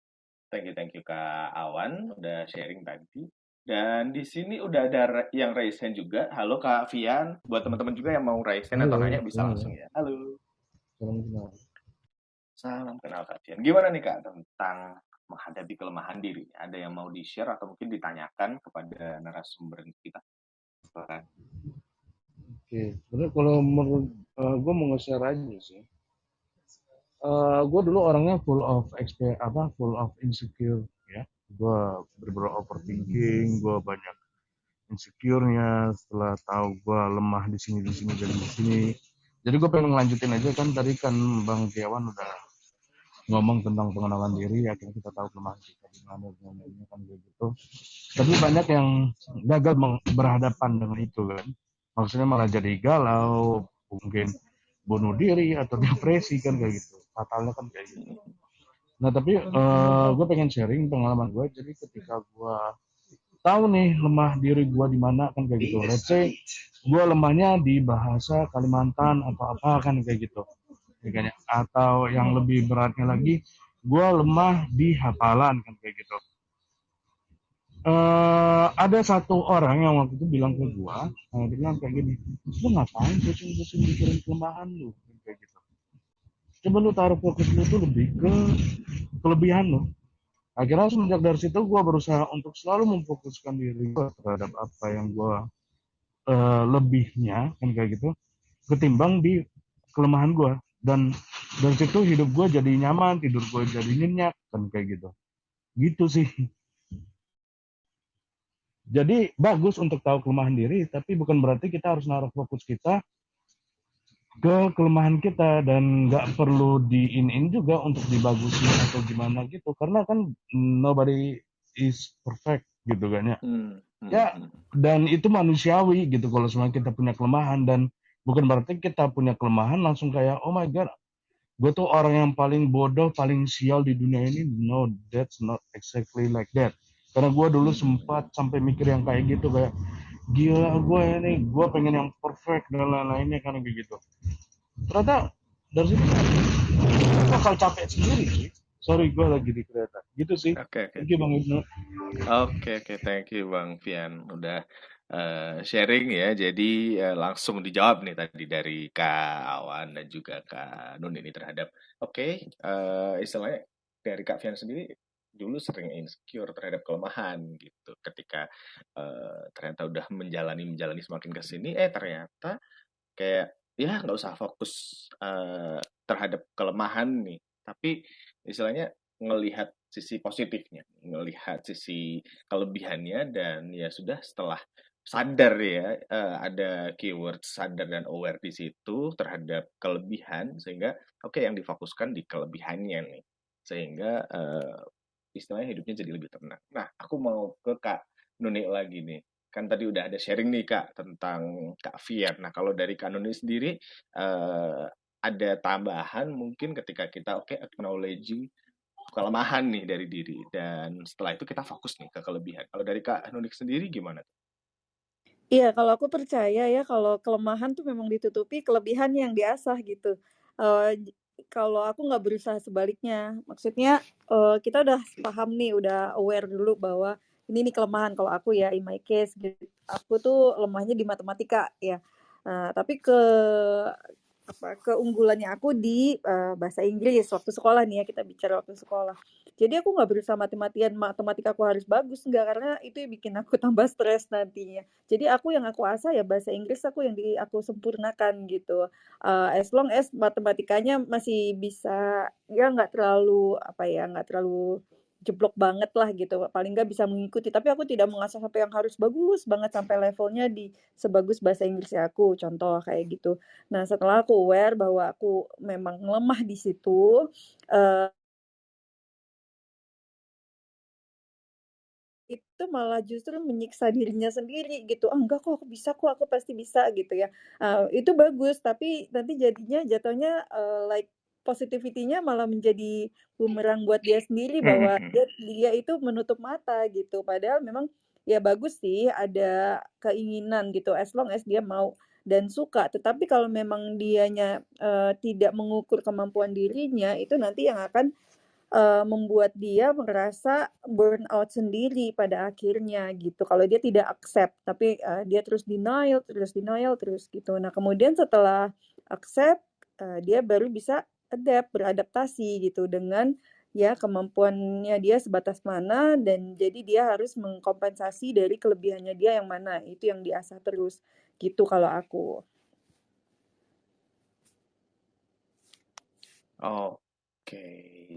Thank you Kak Awan udah sharing tadi. Dan di sini udah ada yang raise hand juga. Halo Kak Fian. Buat teman-teman juga yang mau raise hand atau Halo, nanya bisa halo, langsung ya. Halo. salam kenal. Salam kenal Kak Fian. Gimana nih Kak tentang menghadapi kelemahan diri? Ada yang mau di-share atau mungkin ditanyakan kepada narasumber kita? Silakan. Oke, sebenarnya kalau menurut gue mau nge-share aja sih. Gue dulu orangnya full of insecure ya. Gue bener overthinking, gue banyak insecure-nya setelah tahu gue lemah di sini dan di sini. Jadi gue pengen ngelanjutin aja kan tadi kan Bang Tiawan udah ngomong tentang pengenalan diri, akhirnya kita tahu kelemahan kita di mana dan lainnya kan gitu. Tapi banyak yang gagal berhadapan dengan itu kan. Maksudnya malah jadi galau, mungkin bunuh diri atau depresi kan kayak gitu. Fatalnya kan kayak gitu. Nah tapi gue pengen sharing pengalaman gue. Jadi ketika gue tahu nih lemah diri gue di mana kan kayak gitu. Let's say gue lemahnya di bahasa Kalimantan atau apa kan kayak gitu. Atau yang lebih beratnya lagi, gue lemah di hafalan kan kayak gitu. Ada satu orang yang waktu itu bilang ke gua, dia bilang kayak gini, lu ngapain pusing-pusing mikirin kelemahan lu, kayak gitu. Coba lu taruh fokus lu tuh lebih ke kelebihan lu. Akhirnya semenjak dari situ gua berusaha untuk selalu memfokuskan diri gua terhadap apa yang gua lebihnya, kan kayak gitu, ketimbang di kelemahan gua. Dan dari situ hidup gua jadi nyaman, tidur gua jadi nyenyak, kan kayak gitu. Gitu sih. Jadi bagus untuk tahu kelemahan diri, tapi bukan berarti kita harus naruh fokus kita ke kelemahan kita dan nggak perlu diinin juga untuk dibagusin atau gimana gitu. Karena kan nobody is perfect gitu kan ya. Ya, dan itu manusiawi gitu kalau semua kita punya kelemahan dan bukan berarti kita punya kelemahan langsung kayak oh my god, gue tuh orang yang paling bodoh, paling sial di dunia ini. No, that's not exactly like that. Karena gue dulu sempat sampai mikir yang kayak gitu kayak gila gue pengen yang perfect dan lain-lainnya kan kayak gitu. Ternyata dari situ bakal capek sendiri sih. Sorry gue lagi di kereta. Gitu sih. Oke. Thank you Bang Ibnu. Oke, thank you Bang Fian udah sharing ya. Jadi langsung dijawab nih tadi dari Kak Awan dan juga Kak Nun ini terhadap istilahnya dari Kak Fian sendiri dulu sering insecure terhadap kelemahan gitu. Ketika ternyata udah menjalani semakin ke sini, ternyata kayak ya nggak usah fokus terhadap kelemahan nih, tapi istilahnya ngelihat sisi positifnya, ngelihat sisi kelebihannya dan ya sudah setelah sadar ya ada keyword sadar dan aware di situ terhadap kelebihan sehingga oke yang difokuskan di kelebihannya nih sehingga istilahnya hidupnya jadi lebih tenang. Nah, aku mau ke Kak Nuni lagi nih. Kan tadi udah ada sharing nih Kak tentang Kak Fian. Nah, kalau dari Kak Nuni sendiri ada tambahan mungkin ketika kita acknowledging kelemahan nih dari diri dan setelah itu kita fokus nih ke kelebihan. Kalau dari Kak Nuni sendiri gimana? Iya, kalau aku percaya ya kalau kelemahan tuh memang ditutupi, kelebihan yang diasah gitu. Kalau aku nggak berusaha sebaliknya. Maksudnya, kita udah paham nih, udah aware dulu bahwa ini nih kelemahan kalau aku ya, in my case gitu. Aku tuh lemahnya di matematika ya. Tapi keunggulannya aku di bahasa Inggris waktu sekolah nih ya, kita bicara waktu sekolah. Jadi aku nggak berusaha mati-matian matematika aku harus bagus, nggak, karena itu yang bikin aku tambah stres nantinya. Jadi yang aku asah ya bahasa Inggris, aku sempurnakan gitu. As long as matematikanya masih bisa, ya nggak terlalu nggak terlalu jeblok banget lah gitu. Paling nggak bisa mengikuti. Tapi aku tidak mengasah sampai yang harus bagus banget sampai levelnya di sebagus bahasa Inggris aku. Contoh kayak gitu. Nah, setelah aku aware bahwa aku memang lemah di situ, eee, itu malah justru menyiksa dirinya sendiri gitu, "Ah, enggak kok, aku pasti bisa," gitu ya. Itu bagus, tapi nanti jatuhnya, like positivity-nya malah menjadi bumerang buat dia sendiri bahwa Mhm. dia itu menutup mata gitu. Padahal memang ya bagus sih ada keinginan gitu, as long as dia mau dan suka. Tetapi kalau memang dianya, tidak mengukur kemampuan dirinya, itu nanti yang akan membuat dia merasa burnout sendiri pada akhirnya gitu. Kalau dia tidak accept, tapi dia terus denial terus gitu. Nah, kemudian setelah accept, dia baru bisa beradaptasi gitu dengan ya kemampuannya dia sebatas mana, dan jadi dia harus mengkompensasi dari kelebihannya dia yang mana. Itu yang diasah terus gitu kalau aku. Oke,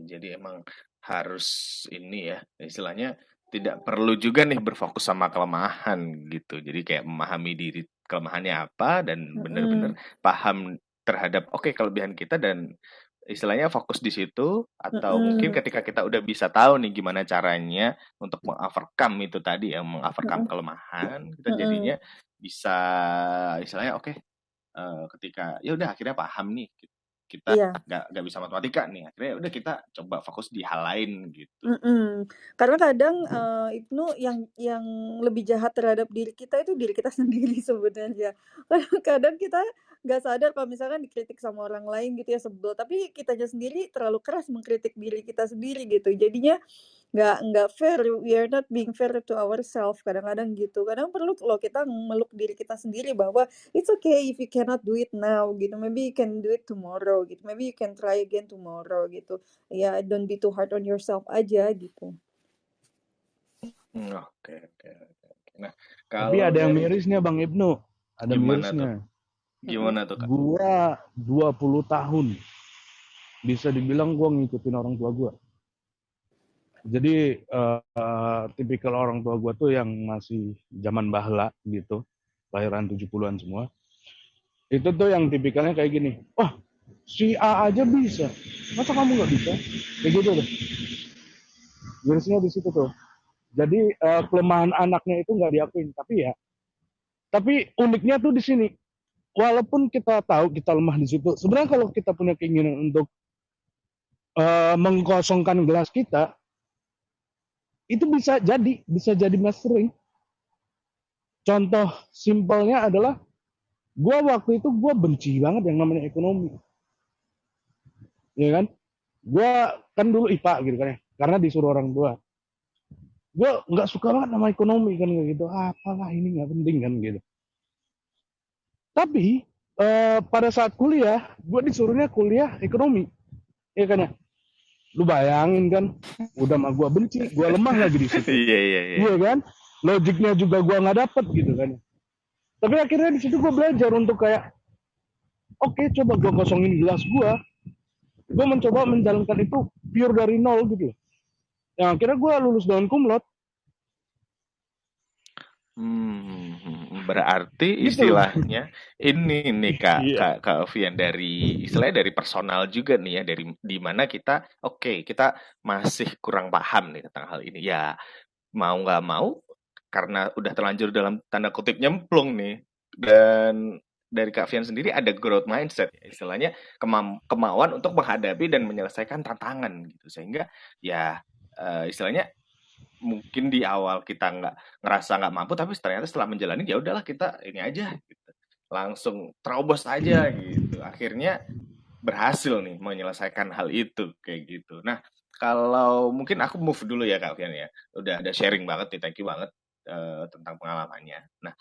jadi emang harus ini ya, istilahnya tidak perlu juga nih berfokus sama kelemahan gitu. Jadi kayak memahami diri kelemahannya apa dan benar-benar Mhm, paham terhadap oke kelebihan kita dan istilahnya fokus di situ atau mungkin mhm, ketika kita udah bisa tahu nih gimana caranya untuk mengovercome itu tadi ya, mengovercome mhm, kelemahan, kita mhm, jadinya bisa istilahnya oke ketika ya udah akhirnya paham nih kita iya. nggak bisa matematika nih akhirnya ya udah kita coba fokus di hal lain gitu. Mhm, karena kadang, Ibnu yang lebih jahat terhadap diri kita itu diri kita sendiri sebenarnya. Kadang kita nggak sadar kalau misalkan dikritik sama orang lain gitu ya sebel, tapi kitanya sendiri terlalu keras mengkritik diri kita sendiri gitu. Jadinya nggak fair, we are not being fair to ourselves kadang-kadang gitu. Kadang perlu loh kita meluk diri kita sendiri bahwa it's okay if you cannot do it now gitu, maybe you can do it tomorrow gitu, maybe you can try again tomorrow gitu. Ya don't be too hard on yourself aja gitu. Oke oke oke oke. Nah Tapi kalau ada yang dari mirisnya Bang Ibnu, ada gimana tuh mirisnya. Mhm. gimana tuh kak? Gua 20 tahun bisa dibilang gua ngikutin orang tua gua. Jadi tipikal orang tua gua tuh yang masih zaman bahla gitu, lahiran 70-an semua. Itu tuh yang tipikalnya kayak gini, wah si A aja bisa, masa kamu nggak bisa? Kayak gitu tuh, mirisnya di situ tuh. Jadi kelemahan anaknya itu nggak diakuin, tapi uniknya tuh di sini. Walaupun kita tahu kita lemah di situ, sebenarnya kalau kita punya keinginan untuk mengkosongkan gelas kita, itu bisa jadi mastering. Contoh simpelnya adalah gue waktu itu gue benci banget yang namanya ekonomi, ya kan? Gue kan dulu IPA gitu kan ya, karena disuruh orang tua. Gue nggak suka banget sama ekonomi kan gitu, apalah ini nggak penting kan gitu. Tapi pada saat kuliah, gue disuruhnya kuliah ekonomi, ya kan ya? Lu bayangin kan, udah mah gue benci, gue lemah lagi di situ, Iya iya iya iya iya. kan? Logiknya juga gue nggak dapet gitu kan. Tapi akhirnya di situ gue belajar untuk kayak, oke coba gue kosongin gelas gue mencoba menjalankan itu pure dari nol gitu. Yang akhirnya gue lulus dengan kumlot, Berarti gitu. istilahnya ini nih Kak, Iya. Kak Alfian dari istilahnya dari personal juga nih ya dari di mana kita oke kita masih kurang paham nih tentang hal ini ya mau nggak mau karena udah terlanjur dalam tanda kutip nyemplung nih dan dari Kak Fian sendiri ada growth mindset ya, istilahnya kemauan untuk menghadapi dan menyelesaikan tantangan gitu sehingga ya istilahnya mungkin di awal kita ngerasa nggak mampu tapi ternyata setelah menjalani ya udahlah kita ini aja gitu langsung terobos aja gitu akhirnya berhasil nih menyelesaikan hal itu kayak gitu. Nah, kalau mungkin aku move dulu ya Kak Fian ya. Udah ada sharing banget nih, thank you banget tentang pengalamannya. Nah,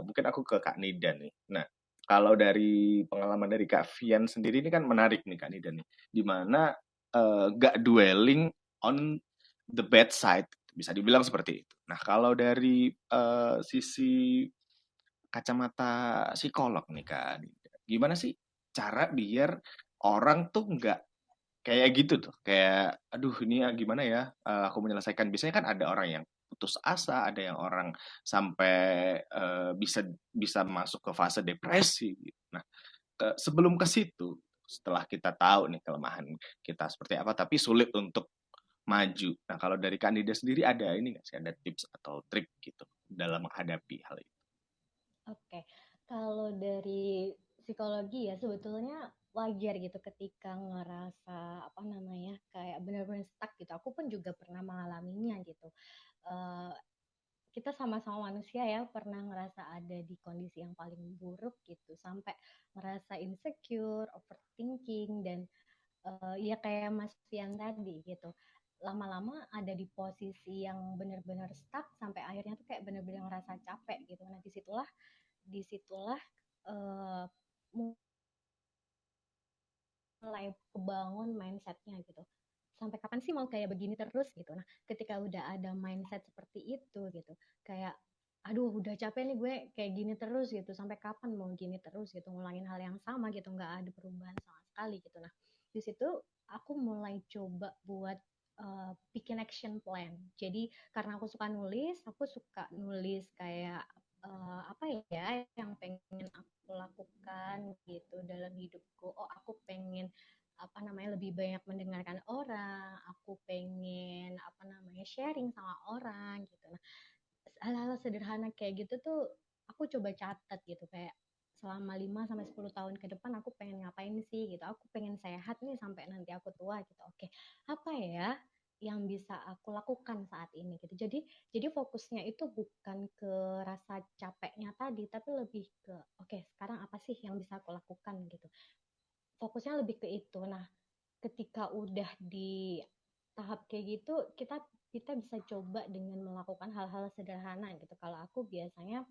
mungkin aku ke Kak Nida nih. Nah, kalau dari pengalaman dari Kak Vian sendiri ini kan menarik nih Kak Nida nih, dimana gak dwelling on the bad side, bisa dibilang seperti itu. Nah kalau dari sisi kacamata psikolog nih Kak Nida, gimana sih cara biar orang tuh nggak kayak gitu tuh, kayak aduh ini ya gimana ya, aku menyelesaikan. Biasanya kan ada orang yang putus asa, ada yang orang sampai bisa bisa masuk ke fase depresi gitu. Nah, sebelum ke situ, setelah kita tahu nih kelemahan kita seperti apa, tapi sulit untuk maju. Nah, kalau dari Kandida sendiri ada ini nggak sih, ada tips atau trik gitu dalam menghadapi hal itu? Oke, kalau dari psikologi ya sebetulnya wajar gitu ketika ngerasa apa namanya kayak benar-benar stuck gitu. Aku pun juga pernah mengalaminya gitu. Eh, kita sama-sama manusia ya pernah ngerasa ada di kondisi yang paling buruk gitu sampai ngerasa insecure, overthinking dan ya kayak Mas Fian tadi gitu. Lama-lama ada di posisi yang benar-benar stuck sampai akhirnya tuh kayak benar-benar ngerasa capek gitu. Nah, disitulah uh, mulai kebangun mindsetnya gitu. Sampai kapan sih mau kayak begini terus gitu. Nah, ketika udah ada mindset seperti itu gitu, kayak aduh udah capek nih gue kayak gini terus gitu. Sampai kapan mau gini terus gitu, ngulangin hal yang sama gitu, nggak ada perubahan sama sekali gitu. Nah, di situ aku mulai coba buat bikin action plan. Jadi karena aku suka nulis kayak apa ya yang pengen aku lakukan gitu dalam hidupku. Oh, aku pengen apa namanya lebih banyak mendengarkan orang, aku pengen apa namanya sharing sama orang gitu. Nah, hal-hal sederhana kayak gitu tuh aku coba catat gitu kayak selama 5 sampai 10 tahun ke depan aku pengen ngapain sih gitu. Aku pengen sehat nih sampai nanti aku tua gitu. Oke, apa ya yang bisa aku lakukan saat ini gitu. Jadi fokusnya itu bukan ke rasa capeknya tadi tapi lebih ke oke, sekarang apa sih yang bisa aku lakukan gitu. Fokusnya lebih ke itu. Nah, ketika udah di tahap kayak gitu kita kita bisa coba dengan melakukan hal-hal sederhana gitu. Kalau aku biasanya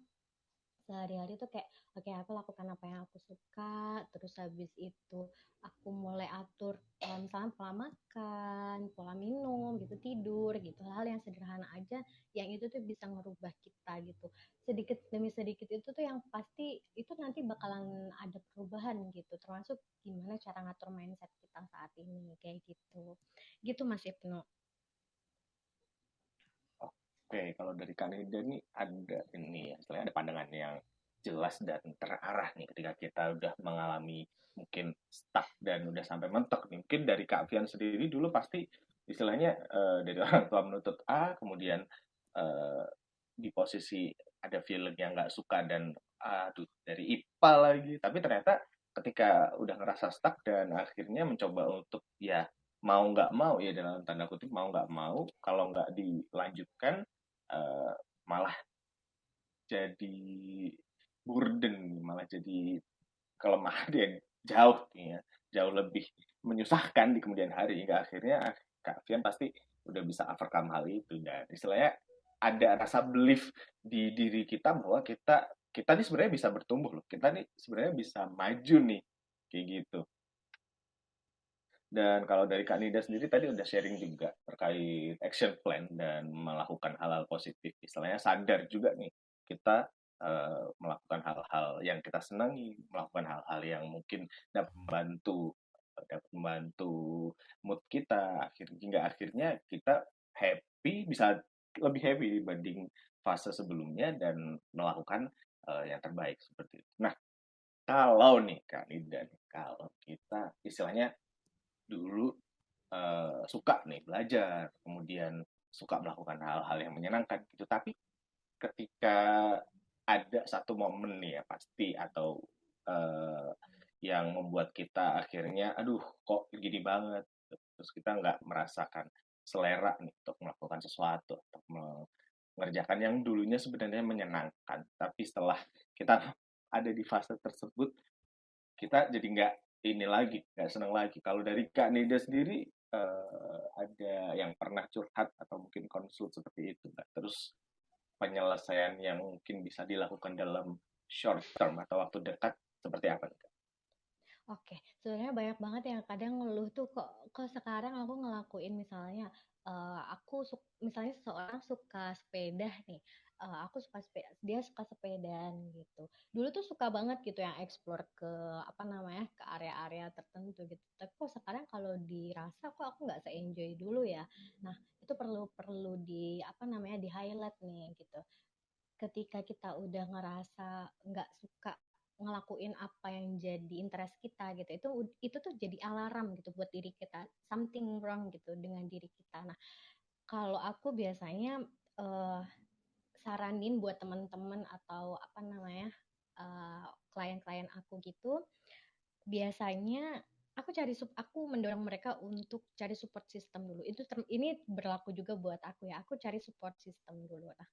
sehari-hari tuh kayak oke aku lakukan apa yang aku suka, terus habis itu aku mulai atur misalnya pola makan, pola minum gitu, tidur gitu, hal yang sederhana aja yang itu tuh bisa ngerubah kita gitu, sedikit demi sedikit itu tuh yang pasti itu nanti bakalan ada perubahan gitu, termasuk gimana cara ngatur mindset kita saat ini kayak gitu Mas Ibnu. Oke, kalau dari Kaneda nih ada ini ya, istilahnya ada pandangan yang jelas dan terarah nih ketika kita udah mengalami mungkin stuck dan udah sampai mentok nih. Mungkin dari Kak Fian sendiri dulu pasti istilahnya dari orang tua menuntut A, kemudian eh, di posisi ada feeling yang nggak suka dan aduh dari IPA lagi. Tapi ternyata ketika udah ngerasa stuck dan akhirnya mencoba untuk ya mau nggak mau ya dalam tanda kutip mau nggak mau kalau nggak dilanjutkan eh, malah jadi burden, malah jadi kelemahan yang jauh ya, jauh lebih menyusahkan di kemudian hari hingga akhirnya Kak Fian pasti udah bisa overcome hal itu dan istilahnya ada rasa belief di diri kita bahwa kita nih sebenarnya bisa bertumbuh loh, kita nih sebenarnya bisa maju nih kayak gitu. Dan kalau dari Kak Nida sendiri tadi udah sharing juga terkait action plan dan melakukan hal-hal positif. Istilahnya sadar juga nih kita melakukan hal-hal yang kita senangi, melakukan hal-hal yang mungkin dapat membantu mood kita hingga akhirnya kita happy, bisa lebih happy dibanding fase sebelumnya dan melakukan yang terbaik seperti itu. Nah, kalau nih Kak Nida, kalau kita istilahnya dulu suka nih belajar, kemudian suka melakukan hal-hal yang menyenangkan gitu. Tapi ketika ada satu momen nih ya pasti atau uh, yang membuat kita akhirnya, aduh kok gini banget, terus kita nggak merasakan selera nih untuk melakukan sesuatu, untuk mengerjakan yang dulunya sebenarnya menyenangkan, tapi setelah kita ada di fase tersebut kita jadi nggak ini lagi, nggak senang lagi. Kalau dari Kak Nida sendiri ada yang pernah curhat atau mungkin konsul seperti itu nggak? Terus penyelesaian yang mungkin bisa dilakukan dalam short term atau waktu dekat Seperti apa nih, Kak? Oke, sebenarnya banyak banget yang kadang ngeluh tuh kok sekarang aku ngelakuin misalnya misalnya seseorang suka sepeda nih, aku suka sepeda, dia suka sepedaan gitu. Dulu tuh suka banget gitu yang explore ke apa namanya ke area-area tertentu gitu. Tapi kok sekarang kalau dirasa kok aku nggak se-enjoy dulu ya. Nah itu perlu perlu di apa namanya di highlight nih gitu. Ketika kita udah ngerasa nggak suka ngelakuin apa yang jadi interest kita gitu, itu tuh jadi alarm gitu buat diri kita, something wrong gitu dengan diri kita. Nah kalau aku biasanya eh, saranin buat teman-teman atau apa namanya klien-klien aku gitu, biasanya aku mendorong mereka untuk cari support system dulu. Ini berlaku juga buat aku ya, aku cari support system dulu. Nah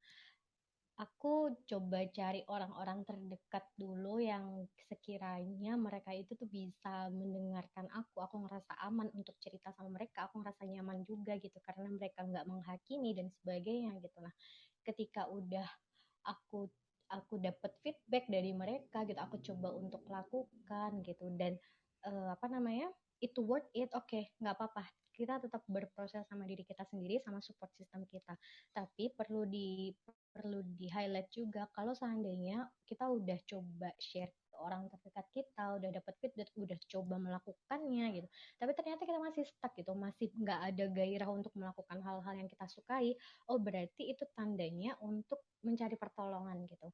aku coba cari orang-orang terdekat dulu yang sekiranya mereka itu tuh bisa mendengarkan aku ngerasa aman untuk cerita sama mereka, aku ngerasa nyaman juga gitu karena mereka nggak menghakimi dan sebagainya gitu. Nah ketika udah aku aku dapat feedback dari mereka gitu, aku coba untuk lakukan gitu, dan apa namanya itu worth it, oke, nggak apa-apa, kita tetap berproses sama diri kita sendiri sama support system kita. Tapi perlu di highlight juga kalau seandainya kita udah coba share ke orang terdekat kita, udah dapat feedback, udah coba melakukannya gitu, tapi ternyata kita masih stuck gitu, masih nggak ada gairah untuk melakukan hal-hal yang kita sukai, oh berarti itu tandanya untuk mencari pertolongan gitu.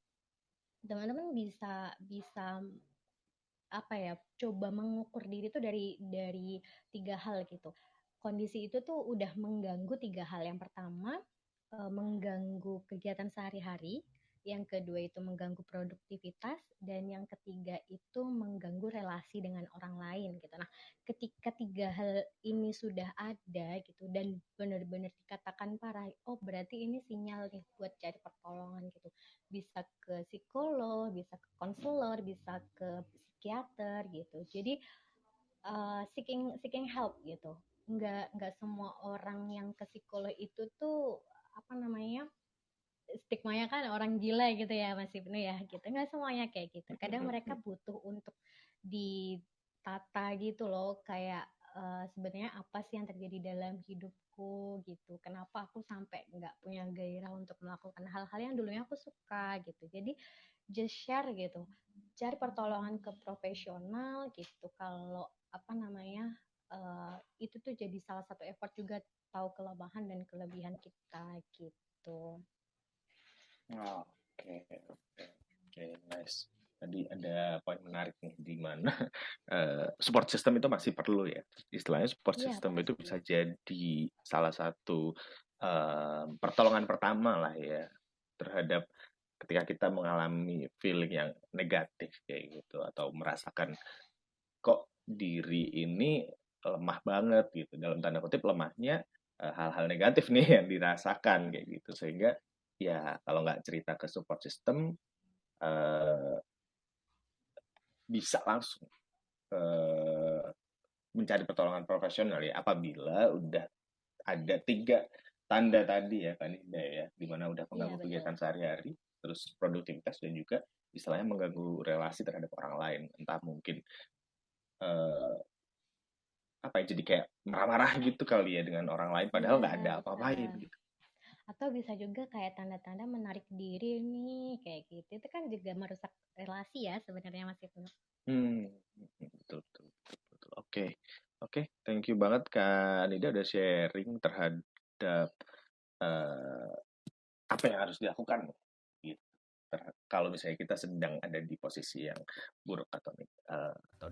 Teman-teman bisa bisa apa ya, coba mengukur diri tuh dari 3 hal gitu. Kondisi itu tuh udah mengganggu 3 hal. Yang pertama mengganggu kegiatan sehari-hari, yang kedua itu mengganggu produktivitas, dan yang ketiga itu mengganggu relasi dengan orang lain gitu. Nah, ketika 3 hal ini sudah ada gitu dan benar-benar dikatakan parah, oh berarti ini sinyal nih buat cari pertolongan gitu. Bisa ke psikolog, bisa ke konselor, bisa ke psikiater gitu. Jadi seeking seeking help gitu. Nggak semua orang yang ke psikolog itu tuh apa namanya, stigmanya kan orang gila gitu ya Mas Ibnu ya gitu, nggak semuanya kayak gitu, kadang mereka butuh untuk ditata gitu loh, kayak sebenarnya apa sih yang terjadi dalam hidupku gitu, kenapa aku sampai nggak punya gairah untuk melakukan hal-hal yang dulunya aku suka gitu. Jadi just share gitu, cari pertolongan ke profesional gitu kalau apa namanya itu tuh jadi salah satu effort juga, tahu kelemahan dan kelebihan kita gitu. Oke, oke, nice. Tadi ada poin menarik nih di mana support system itu masih perlu ya. Istilahnya support Iya system itu pasti. bisa jadi salah satu pertolongan pertama lah ya terhadap ketika kita mengalami feeling yang negatif kayak gitu atau merasakan kok diri ini lemah banget gitu, dalam tanda kutip lemahnya hal-hal negatif nih yang dirasakan kayak gitu, sehingga ya kalau nggak cerita ke support system eh, bisa langsung mencari pertolongan profesional ya apabila udah ada 3 tanda tadi ya kan ya, di mana udah Iya mengganggu betul. kegiatan sehari-hari, terus produktivitas dan juga istilahnya mengganggu relasi terhadap orang lain, entah mungkin eh, apa ya, jadi kayak marah-marah gitu kali ya dengan orang lain padahal Iya nggak ada apa-apain betul. gitu. Atau bisa juga kayak tanda-tanda menarik diri nih kayak gitu. Itu kan juga merusak relasi ya sebenarnya Mas Ibnu. Hmm, betul, betul, betul, betul. Oke, oke, thank you banget Kak Nida udah sharing terhadap eh, apa yang harus dilakukan gitu. Kalau misalnya kita sedang ada di posisi yang buruk atau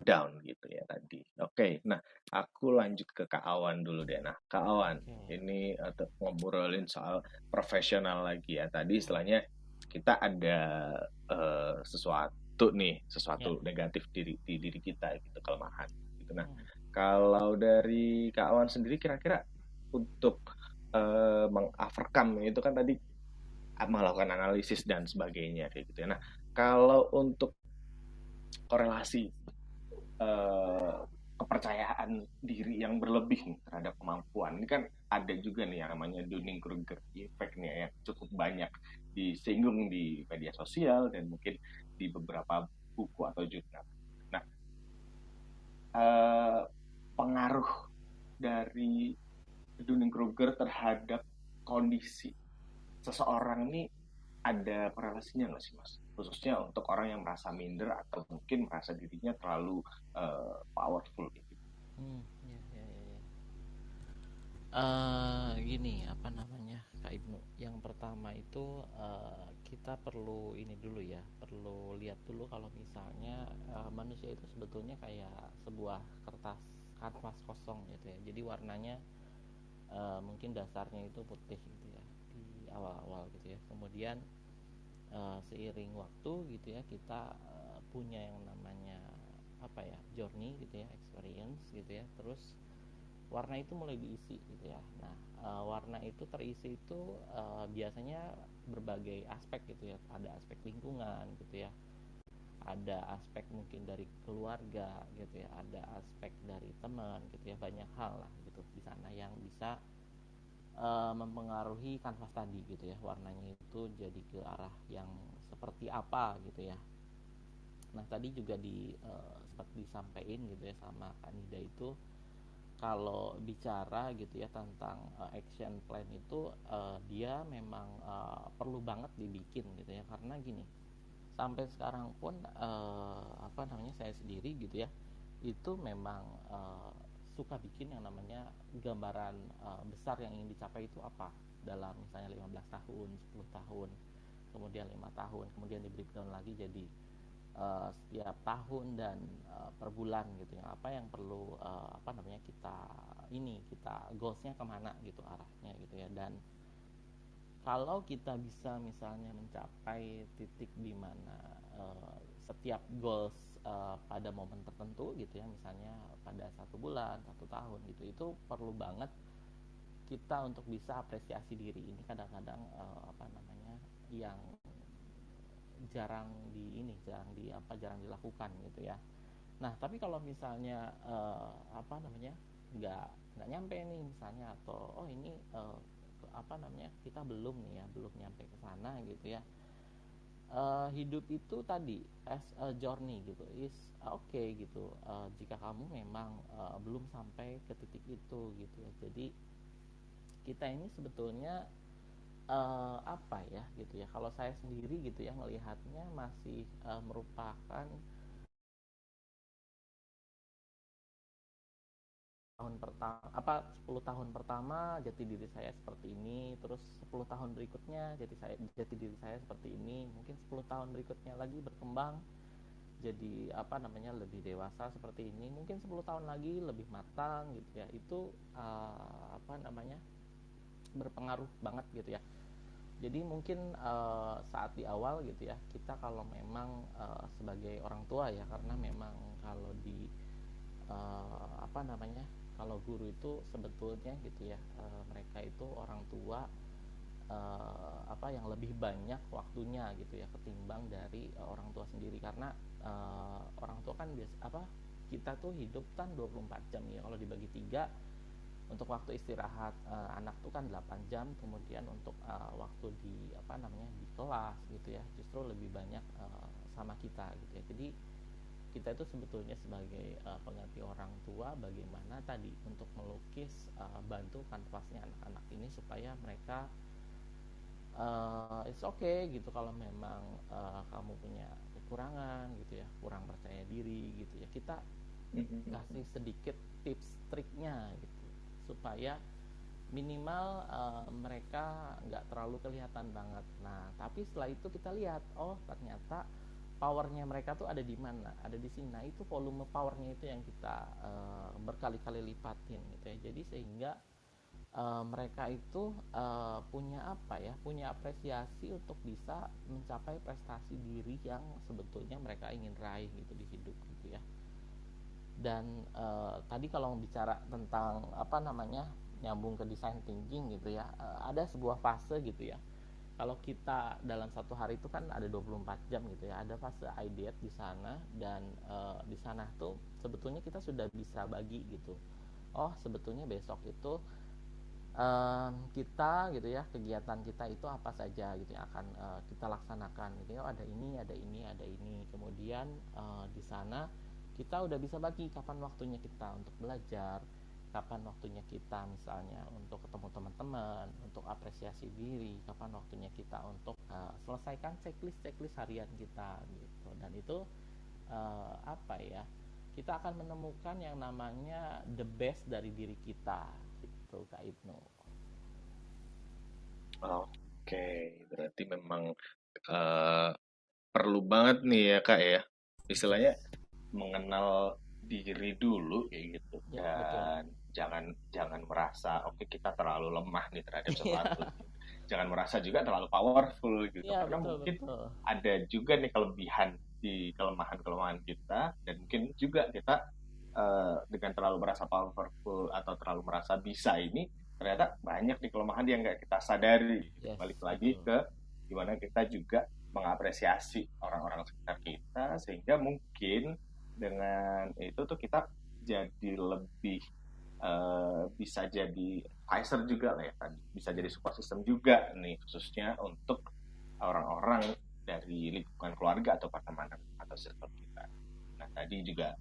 down gitu ya tadi. Oke, nah aku lanjut ke Kak Awan dulu deh. Nah, Kak Awan, ini ngobrolin soal profesional lagi ya. Tadi istilahnya kita ada sesuatu negatif di diri kita gitu, kelemahan gitu. Nah, kalau dari Kak Awan sendiri kira-kira untuk mengovercome itu kan tadi melakukan analisis dan sebagainya kayak gitu ya. Nah, kalau untuk korelasi kepercayaan diri yang berlebih nih terhadap kemampuan ini kan ada juga nih yang namanya Dunning-Kruger effect nih yang cukup banyak disinggung di media sosial dan mungkin di beberapa buku atau jurnal. eh, pengaruh dari Dunning-Kruger terhadap kondisi seseorang ini ada korelasinya nggak sih Mas? Khususnya untuk orang yang merasa minder atau mungkin merasa dirinya terlalu powerful gitu. Ya, ya, ya, ya. Gini, apa namanya, Kak Ibnu. Yang pertama itu kita perlu ini dulu ya, perlu lihat dulu kalau misalnya manusia itu sebetulnya kayak sebuah kertas kanvas kosong gitu ya. Jadi warnanya mungkin dasarnya itu putih gitu ya di awal-awal gitu ya. Kemudian seiring waktu gitu ya kita punya yang namanya apa ya, journey gitu ya, experience gitu ya. Terus warna itu mulai diisi gitu ya. Nah, warna itu terisi itu biasanya berbagai aspek gitu ya. Ada aspek lingkungan gitu ya. Ada aspek mungkin dari keluarga gitu ya. Ada aspek dari teman gitu ya. Banyak hal lah gitu di sana yang bisa mempengaruhi kanvas tadi gitu ya. Warnanya itu jadi ke arah yang seperti apa gitu ya. Nah, tadi juga sempat disampaikan gitu ya sama Kak Nida itu, kalau bicara gitu ya tentang action plan itu dia memang perlu banget dibikin gitu ya. Karena gini, sampai sekarang pun apa namanya, saya sendiri gitu ya itu memang suka bikin yang namanya gambaran besar yang ingin dicapai itu apa dalam misalnya 15 tahun, 10 tahun, kemudian 5 tahun, kemudian di breakdown lagi jadi setiap tahun dan per bulan gitu ya. Apa yang perlu apa namanya kita goalsnya kemana gitu arahnya gitu ya. Dan kalau kita bisa misalnya mencapai titik di mana setiap goals pada momen tertentu gitu ya, misalnya pada 1 bulan, 1 tahun gitu, itu perlu banget kita untuk bisa apresiasi diri. Ini kadang-kadang apa namanya yang jarang dilakukan gitu ya. Nah, tapi kalau misalnya apa namanya nggak nyampe nih misalnya, atau ini apa namanya kita belum nih ya, belum nyampe ke sana gitu ya. Hidup itu tadi as a journey gitu, is okay gitu. Jika kamu memang belum sampai ke titik itu gitu ya. Jadi kita ini sebetulnya apa ya gitu ya. Kalau saya sendiri gitu ya melihatnya masih merupakan tahun pertama 10 tahun pertama jati diri saya seperti ini, terus 10 tahun berikutnya jati diri saya seperti ini, mungkin 10 tahun berikutnya lagi berkembang jadi apa namanya lebih dewasa seperti ini, mungkin 10 tahun lagi lebih matang gitu ya. Itu apa namanya berpengaruh banget gitu ya. Jadi mungkin saat di awal gitu ya, kita kalau memang sebagai orang tua ya, karena memang kalau di apa namanya, kalau guru itu sebetulnya gitu ya, mereka itu orang tua apa yang lebih banyak waktunya gitu ya ketimbang dari orang tua sendiri. Karena orang tua kan kita tuh hidup kan 24 jam ya. Kalau dibagi 3, untuk waktu istirahat anak tuh kan 8 jam, kemudian untuk waktu di apa namanya di kelas gitu ya justru lebih banyak sama kita gitu ya. Jadi kita itu sebetulnya sebagai pengganti orang tua, bagaimana tadi untuk melukis bantu kanvasnya anak-anak ini supaya mereka it's okay gitu kalau memang kamu punya kekurangan gitu ya, kurang percaya diri gitu ya. Kita kasih sedikit tips triknya gitu supaya minimal mereka nggak terlalu kelihatan banget. Nah, tapi setelah itu kita lihat, oh ternyata powernya mereka tuh ada di mana, ada di sini. Nah, itu volume powernya itu yang kita berkali-kali lipatin gitu ya. Jadi sehingga mereka itu punya apresiasi untuk bisa mencapai prestasi diri yang sebetulnya mereka ingin raih gitu di hidup gitu ya. Dan tadi kalau bicara tentang apa namanya nyambung ke design thinking gitu ya, ada sebuah fase gitu ya. Kalau kita dalam satu hari itu kan ada 24 jam gitu ya, ada fase ideate di sana. Dan di sana tuh sebetulnya kita sudah bisa bagi gitu, oh sebetulnya besok itu kita gitu ya, kegiatan kita itu apa saja gitu ya akan kita laksanakan gitu ya. Ada ini, ada ini, ada ini. Kemudian di sana kita udah bisa bagi kapan waktunya kita untuk belajar, kapan waktunya kita misalnya untuk ketemu teman-teman, untuk apresiasi diri, kapan waktunya kita untuk selesaikan checklist harian kita gitu. Dan itu apa ya, kita akan menemukan yang namanya the best dari diri kita gitu Kak Ibnu. Oke, berarti memang eh, perlu banget nih ya Kak ya, istilahnya mengenal diri dulu kayak gitu, Ya betul. dan jangan jangan merasa oke kita terlalu lemah nih terhadap sesuatu, jangan merasa juga terlalu powerful gitu, Iya karena betul mungkin betul. ada juga nih kelebihan di kelemahan-kelemahan kita, dan mungkin juga kita dengan terlalu merasa powerful atau terlalu merasa bisa ini, ternyata banyak nih kelemahan yang nggak kita sadari. Yes Balik lagi betul. ke gimana kita juga mengapresiasi orang-orang sekitar kita, sehingga mungkin dengan itu tuh kita jadi lebih bisa jadi advisor juga lah ya tadi, bisa jadi support system juga nih, khususnya untuk orang-orang dari lingkungan keluarga atau pertemanan atau circle kita. Nah, tadi juga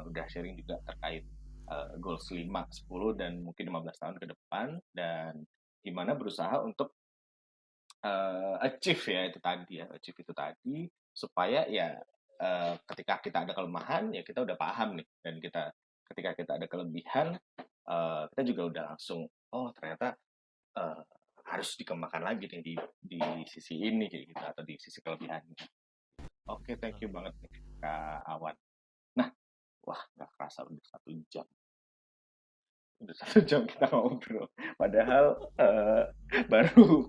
udah sharing juga terkait goals 5, 10, dan mungkin 15 tahun ke depan, dan gimana berusaha untuk achieve ya itu tadi ya, achieve itu tadi, supaya ya ketika kita ada kelemahan ya kita udah paham nih, dan kita ketika kita ada kelebihan kita juga udah langsung oh ternyata eh, harus dikembangkan lagi nih di sisi ini kayak gitu, atau di sisi kelebihannya. Oke, thank you banget nih Kak Awan. Nah, wah nggak kerasa udah 1 jam. Udah 1 jam kita ngobrol. Padahal baru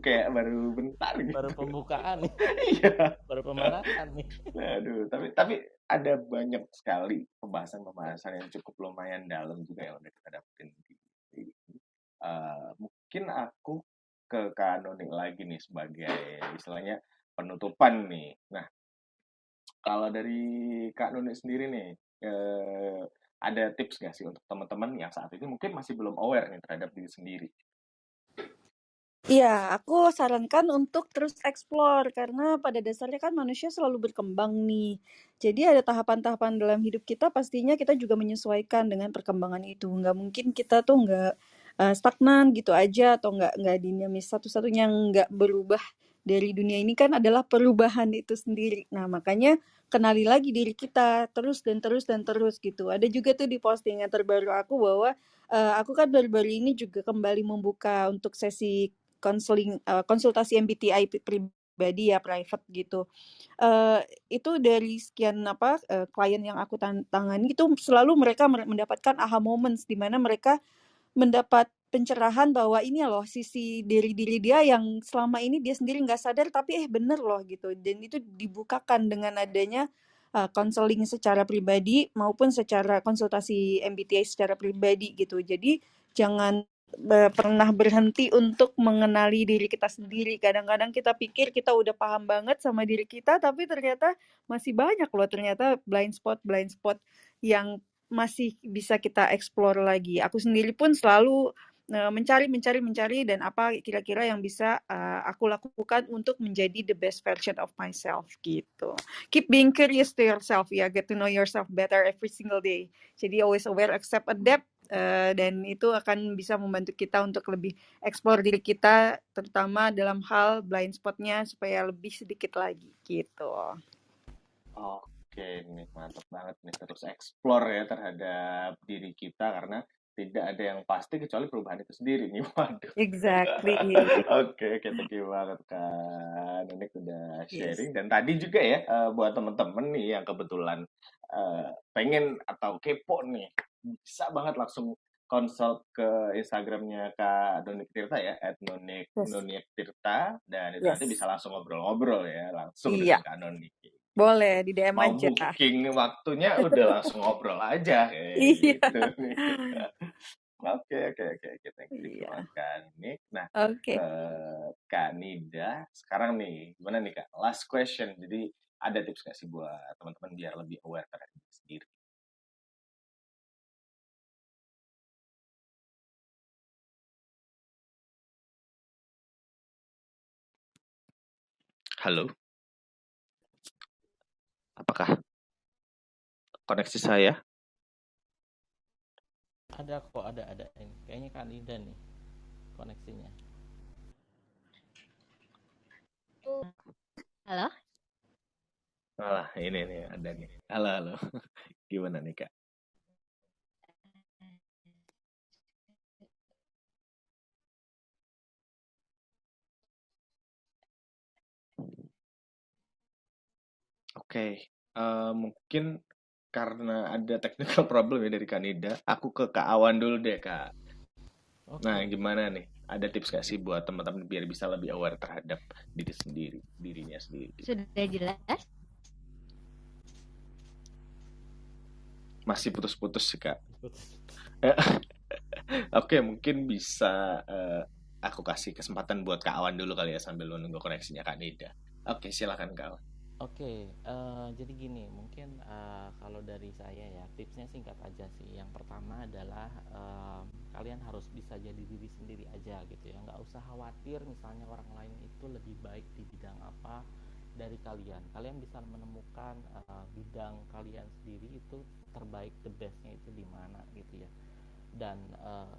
bentar Baru gitu. pembukaan nih. Iya. Baru pemanasan nih. Aduh, tapi ada banyak sekali pembahasan-pembahasan yang cukup lumayan dalam juga yang udah kita dapetin mungkin aku ke Kak Noni lagi nih sebagai istilahnya penutupan nih. Nah, kalau dari Kak Nuni sendiri nih, ada tips nggak sih untuk teman-teman yang saat ini mungkin masih belum aware nih terhadap diri sendiri? Iya, aku sarankan untuk terus explore karena pada dasarnya kan manusia selalu berkembang nih. Jadi ada tahapan-tahapan dalam hidup kita, pastinya kita juga menyesuaikan dengan perkembangan itu. Nggak mungkin kita tuh nggak stagnan gitu aja atau nggak dinamis. Satu-satunya yang nggak berubah dari dunia ini kan adalah perubahan itu sendiri. Nah, makanya kenali lagi diri kita terus dan terus dan terus gitu. Ada juga tuh di postingan terbaru aku bahwa aku kan baru-baru ini juga kembali membuka untuk sesi konsultasi MBTI pribadi ya, private gitu. Itu dari sekian klien yang aku tangani itu selalu mereka mendapatkan aha moments di mana mereka mendapat pencerahan bahwa ini loh sisi dari diri dia yang selama ini dia sendiri nggak sadar tapi bener loh gitu, dan itu dibukakan dengan adanya konseling secara pribadi maupun secara konsultasi MBTI secara pribadi gitu. Jadi jangan pernah berhenti untuk mengenali diri kita sendiri. Kadang-kadang kita pikir kita udah paham banget sama diri kita, tapi ternyata masih banyak loh ternyata blind spot yang masih bisa kita explore lagi. Aku sendiri pun selalu mencari dan apa kira-kira yang bisa aku lakukan untuk menjadi the best version of myself gitu. Keep being curious to yourself ya, get to know yourself better every single day. Jadi always aware, accept, adapt, dan itu akan bisa membantu kita untuk lebih explore diri kita, terutama dalam hal blind spotnya supaya lebih sedikit lagi gitu. Oke, nih mantap banget nih, terus explore ya terhadap diri kita, karena tidak ada yang pasti kecuali perubahan itu sendiri nih. Waduh. Exactly. Oke, thank you banget kan. Ini udah Yes. sharing, dan tadi juga ya buat temen-temen nih yang kebetulan pengen atau kepo nih, bisa banget langsung consult ke Instagramnya Kak Donik Tirta ya, Yes. @Noniek Tirta, dan itu nanti bisa Yes. langsung ngobrol-ngobrol ya langsung Iya, dengan Kak Nonik. boleh di DM Mau aja. booking waktunya udah langsung ngobrol aja kayak Iya. gitu nih. Oke, thank you Iya. banget Kak Nick. Nah, Oke. ke Kak Nida sekarang nih, gimana nih Kak, last question, jadi ada tips nggak sih buat teman-teman biar lebih aware terhadap diri sendiri? Halo, apakah koneksi saya? Ada kok, ada. Ini kayaknya Kak Nida nih koneksinya. Halo? Wah, ini nih ada nih. Halo. Gimana nih, Kak? Oke, mungkin karena ada technical problem ya dari Kanida, aku ke Kak Awan dulu deh, Kak. Nah, Oke. gimana nih? Ada tips gak sih buat teman-teman biar bisa lebih aware terhadap dirinya sendiri? Sudah jelas? Masih putus-putus sih, Kak. Putus. Oke, mungkin bisa aku kasih kesempatan buat Kak Awan dulu kali ya sambil menunggu koneksinya Kak Nida. Oke, silakan Kak Awan. Oke, jadi gini, mungkin kalau dari saya ya, tipsnya singkat aja sih. Yang pertama adalah kalian harus bisa jadi diri sendiri aja gitu ya. Nggak usah khawatir misalnya orang lain itu lebih baik di bidang apa dari kalian. Kalian bisa menemukan bidang kalian sendiri itu terbaik, the bestnya itu di mana gitu ya. Dan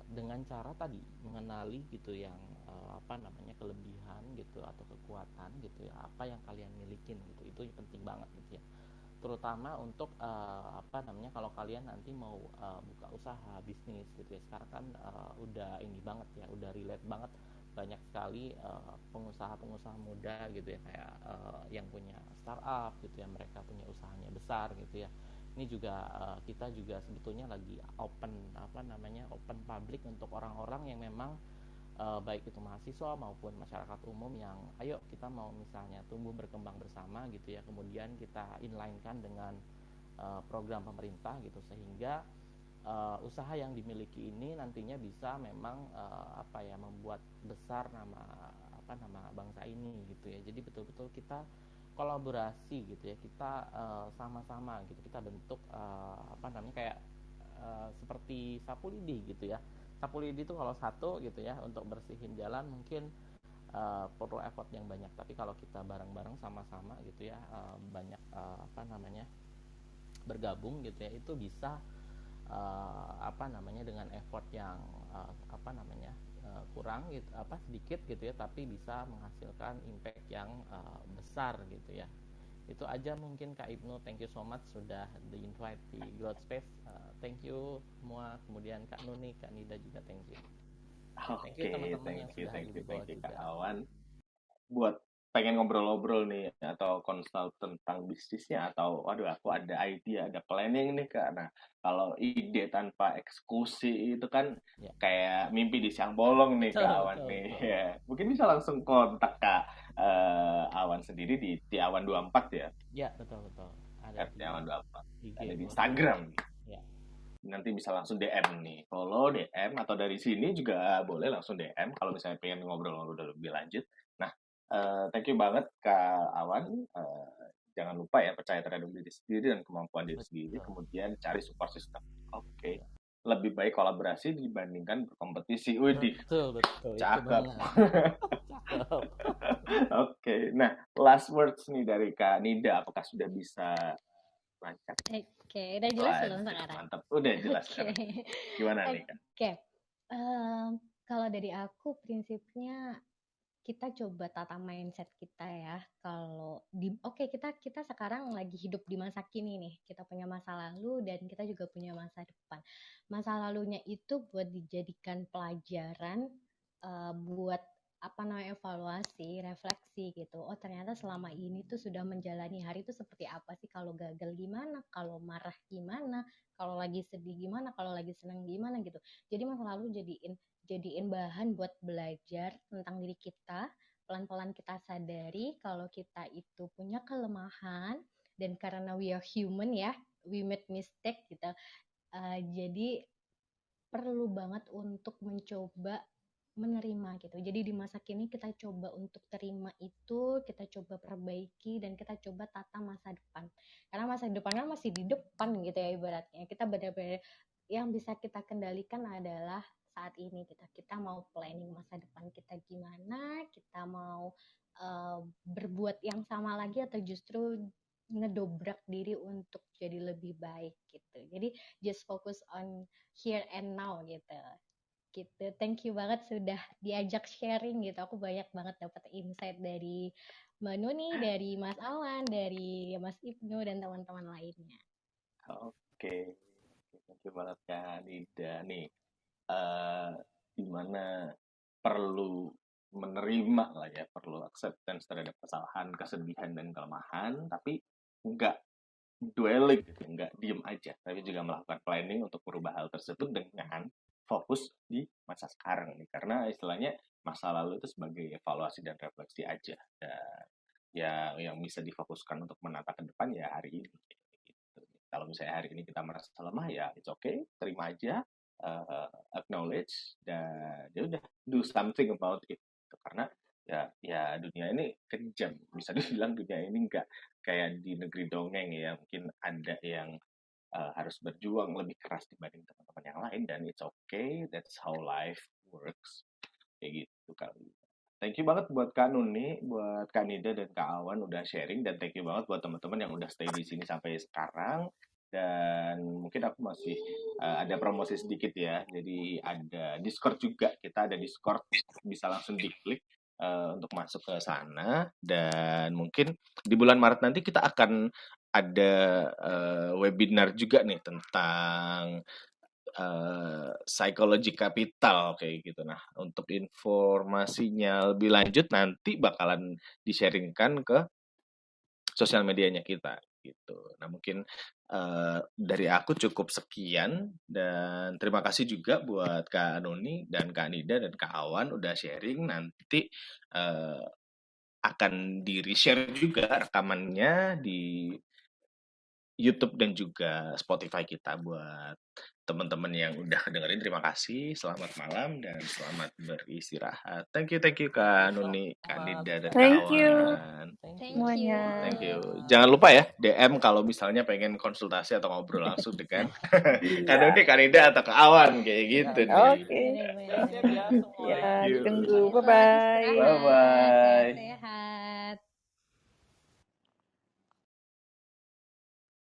dengan cara tadi mengenali gitu yang kelebihan gitu atau kekuatan gitu ya, apa yang kalian milikin gitu, itu penting banget gitu ya, terutama untuk kalau kalian nanti mau buka usaha bisnis gitu ya. Sekarang kan udah ini banget ya, udah relate banget, banyak sekali pengusaha-pengusaha muda gitu ya, kayak yang punya startup gitu ya, mereka punya usahanya besar gitu ya. Ini juga kita juga sebetulnya lagi open public untuk orang-orang yang memang baik itu mahasiswa maupun masyarakat umum yang ayo kita mau misalnya tumbuh berkembang bersama gitu ya, kemudian kita inline-kan dengan program pemerintah gitu, sehingga usaha yang dimiliki ini nantinya bisa memang membuat besar nama bangsa ini gitu ya. Jadi betul-betul kita kolaborasi gitu ya, kita sama-sama gitu, kita bentuk kayak seperti sapu lidi gitu ya. Sapu lidi itu kalau satu gitu ya untuk bersihin jalan mungkin perlu effort yang banyak, tapi kalau kita bareng-bareng sama-sama gitu ya, banyak bergabung gitu ya, itu bisa dengan effort yang kurang gitu, sedikit gitu ya, tapi bisa menghasilkan impact yang besar gitu ya. Itu aja mungkin Kak Ibnu, thank you so much sudah di invite di Growth Space. Thank you semua, kemudian Kak Nuni, Kak Nida juga thank you. Thank you Oke, teman-teman yang sudah thank hadir you di bawah Kak juga. Awan. Buat pengen ngobrol-ngobrol nih atau konsul tentang bisnisnya atau waduh aku ada idea, ada planning nih Kak. Nah, kalau ide tanpa eksekusi itu kan Ya. kayak mimpi di siang bolong nih Kak Awan nih. Ya, mungkin bisa langsung kontak Kak Awan sendiri di Awan 24 ya. Ya, betul. Ada di Awan 24. IG Ada di luar Instagram. Ya. Nanti bisa langsung DM nih, follow DM atau dari sini juga boleh langsung DM kalau misalnya pengen ngobrol-ngobrol lebih lanjut. Nah, thank you banget Kak Awan. Jangan lupa ya percaya terhadap diri sendiri dan kemampuan diri sendiri, kemudian cari support system. Oke. Lebih baik kolaborasi dibandingkan berkompetisi. Widih, Betul. cakep. Oke. Nah, last words nih dari Kak Nida, apakah sudah bisa lancar? Oke, udah jelas belum sekarang? Mantap, udah jelas sekarang. Gimana nih Kak? Oke, kalau dari aku prinsipnya kita coba tata mindset kita ya. Kalau kita sekarang lagi hidup di masa kini nih. Kita punya masa lalu dan kita juga punya masa depan. Masa lalunya itu buat dijadikan pelajaran, buat evaluasi, refleksi gitu. Oh ternyata selama ini tuh sudah menjalani hari itu seperti apa sih, kalau gagal gimana, kalau marah gimana, kalau lagi sedih gimana, kalau lagi senang gimana gitu. Jadi masa lalu jadiin bahan buat belajar tentang diri kita. Pelan-pelan kita sadari kalau kita itu punya kelemahan, dan karena we are human ya, we make mistake gitu. Jadi perlu banget untuk mencoba menerima gitu. Jadi di masa kini kita coba untuk terima itu, kita coba perbaiki, dan kita coba tata masa depan. Karena masa depan kan masih di depan gitu ya ibaratnya. Kita benar-benar yang bisa kita kendalikan adalah saat ini kita mau planning masa depan kita gimana, kita mau berbuat yang sama lagi atau justru ngedobrak diri untuk jadi lebih baik gitu. Jadi just focus on here and now gitu. Thank you banget sudah diajak sharing gitu. Aku banyak banget dapat insight dari Mbak Nuni, dari Mas Awan, dari Mas Ibnu dan teman-teman lainnya. Oke, thank you banget Kak Nida nih. Dimana perlu menerima lah ya, perlu acceptance terhadap kesalahan, kesedihan dan kelemahan, tapi nggak dwelling gitu, nggak diem aja, tapi juga melakukan planning untuk merubah hal tersebut dengan fokus di masa sekarang nih, karena istilahnya masa lalu itu sebagai evaluasi dan refleksi aja, dan yang bisa difokuskan untuk menata ke depan ya hari ini. Gitu. Kalau misalnya hari ini kita merasa lemah ya it's okay, terima aja, acknowledge dan ya udah do something about it. Karena ya dunia ini kejam, bisa dibilang dunia ini nggak kayak di negeri dongeng ya, mungkin ada yang harus berjuang lebih keras dibanding teman-teman yang lain, dan it's okay, that's how life works, kayak gitu kali. Thank you banget buat Kak Nuni, buat Kak Nida dan Kak Awan udah sharing, dan thank you banget buat teman-teman yang udah stay di sini sampai sekarang. Dan mungkin aku masih ada promosi sedikit ya, jadi ada Discord juga, kita ada Discord, bisa langsung diklik untuk masuk ke sana. Dan mungkin di bulan Maret nanti kita akan ada webinar juga nih tentang psikologi kapital kayak gitu. Nah, untuk informasinya lebih lanjut nanti bakalan di-sharingkan ke sosial medianya kita gitu. Nah, mungkin dari aku cukup sekian, dan terima kasih juga buat Kak Nuni dan Kak Nida dan Kak Awan udah sharing. Nanti akan di-reshare juga rekamannya di YouTube dan juga Spotify kita buat teman-teman yang udah dengerin. Terima kasih, selamat malam dan selamat beristirahat. Thank you Kak Nuni, Kak Nida dan Kak Thank you Awan. semuanya. Thank you. Jangan lupa ya DM kalau misalnya pengen konsultasi atau ngobrol langsung dengan Kak Nuni, Kak Nida atau Kak Awan kayak gitu nih. Oke. Siap ya semuanya. Ya, Thank you. ditunggu. Selamat Bye-bye. istirahat, Bye-bye. sehat-sehat.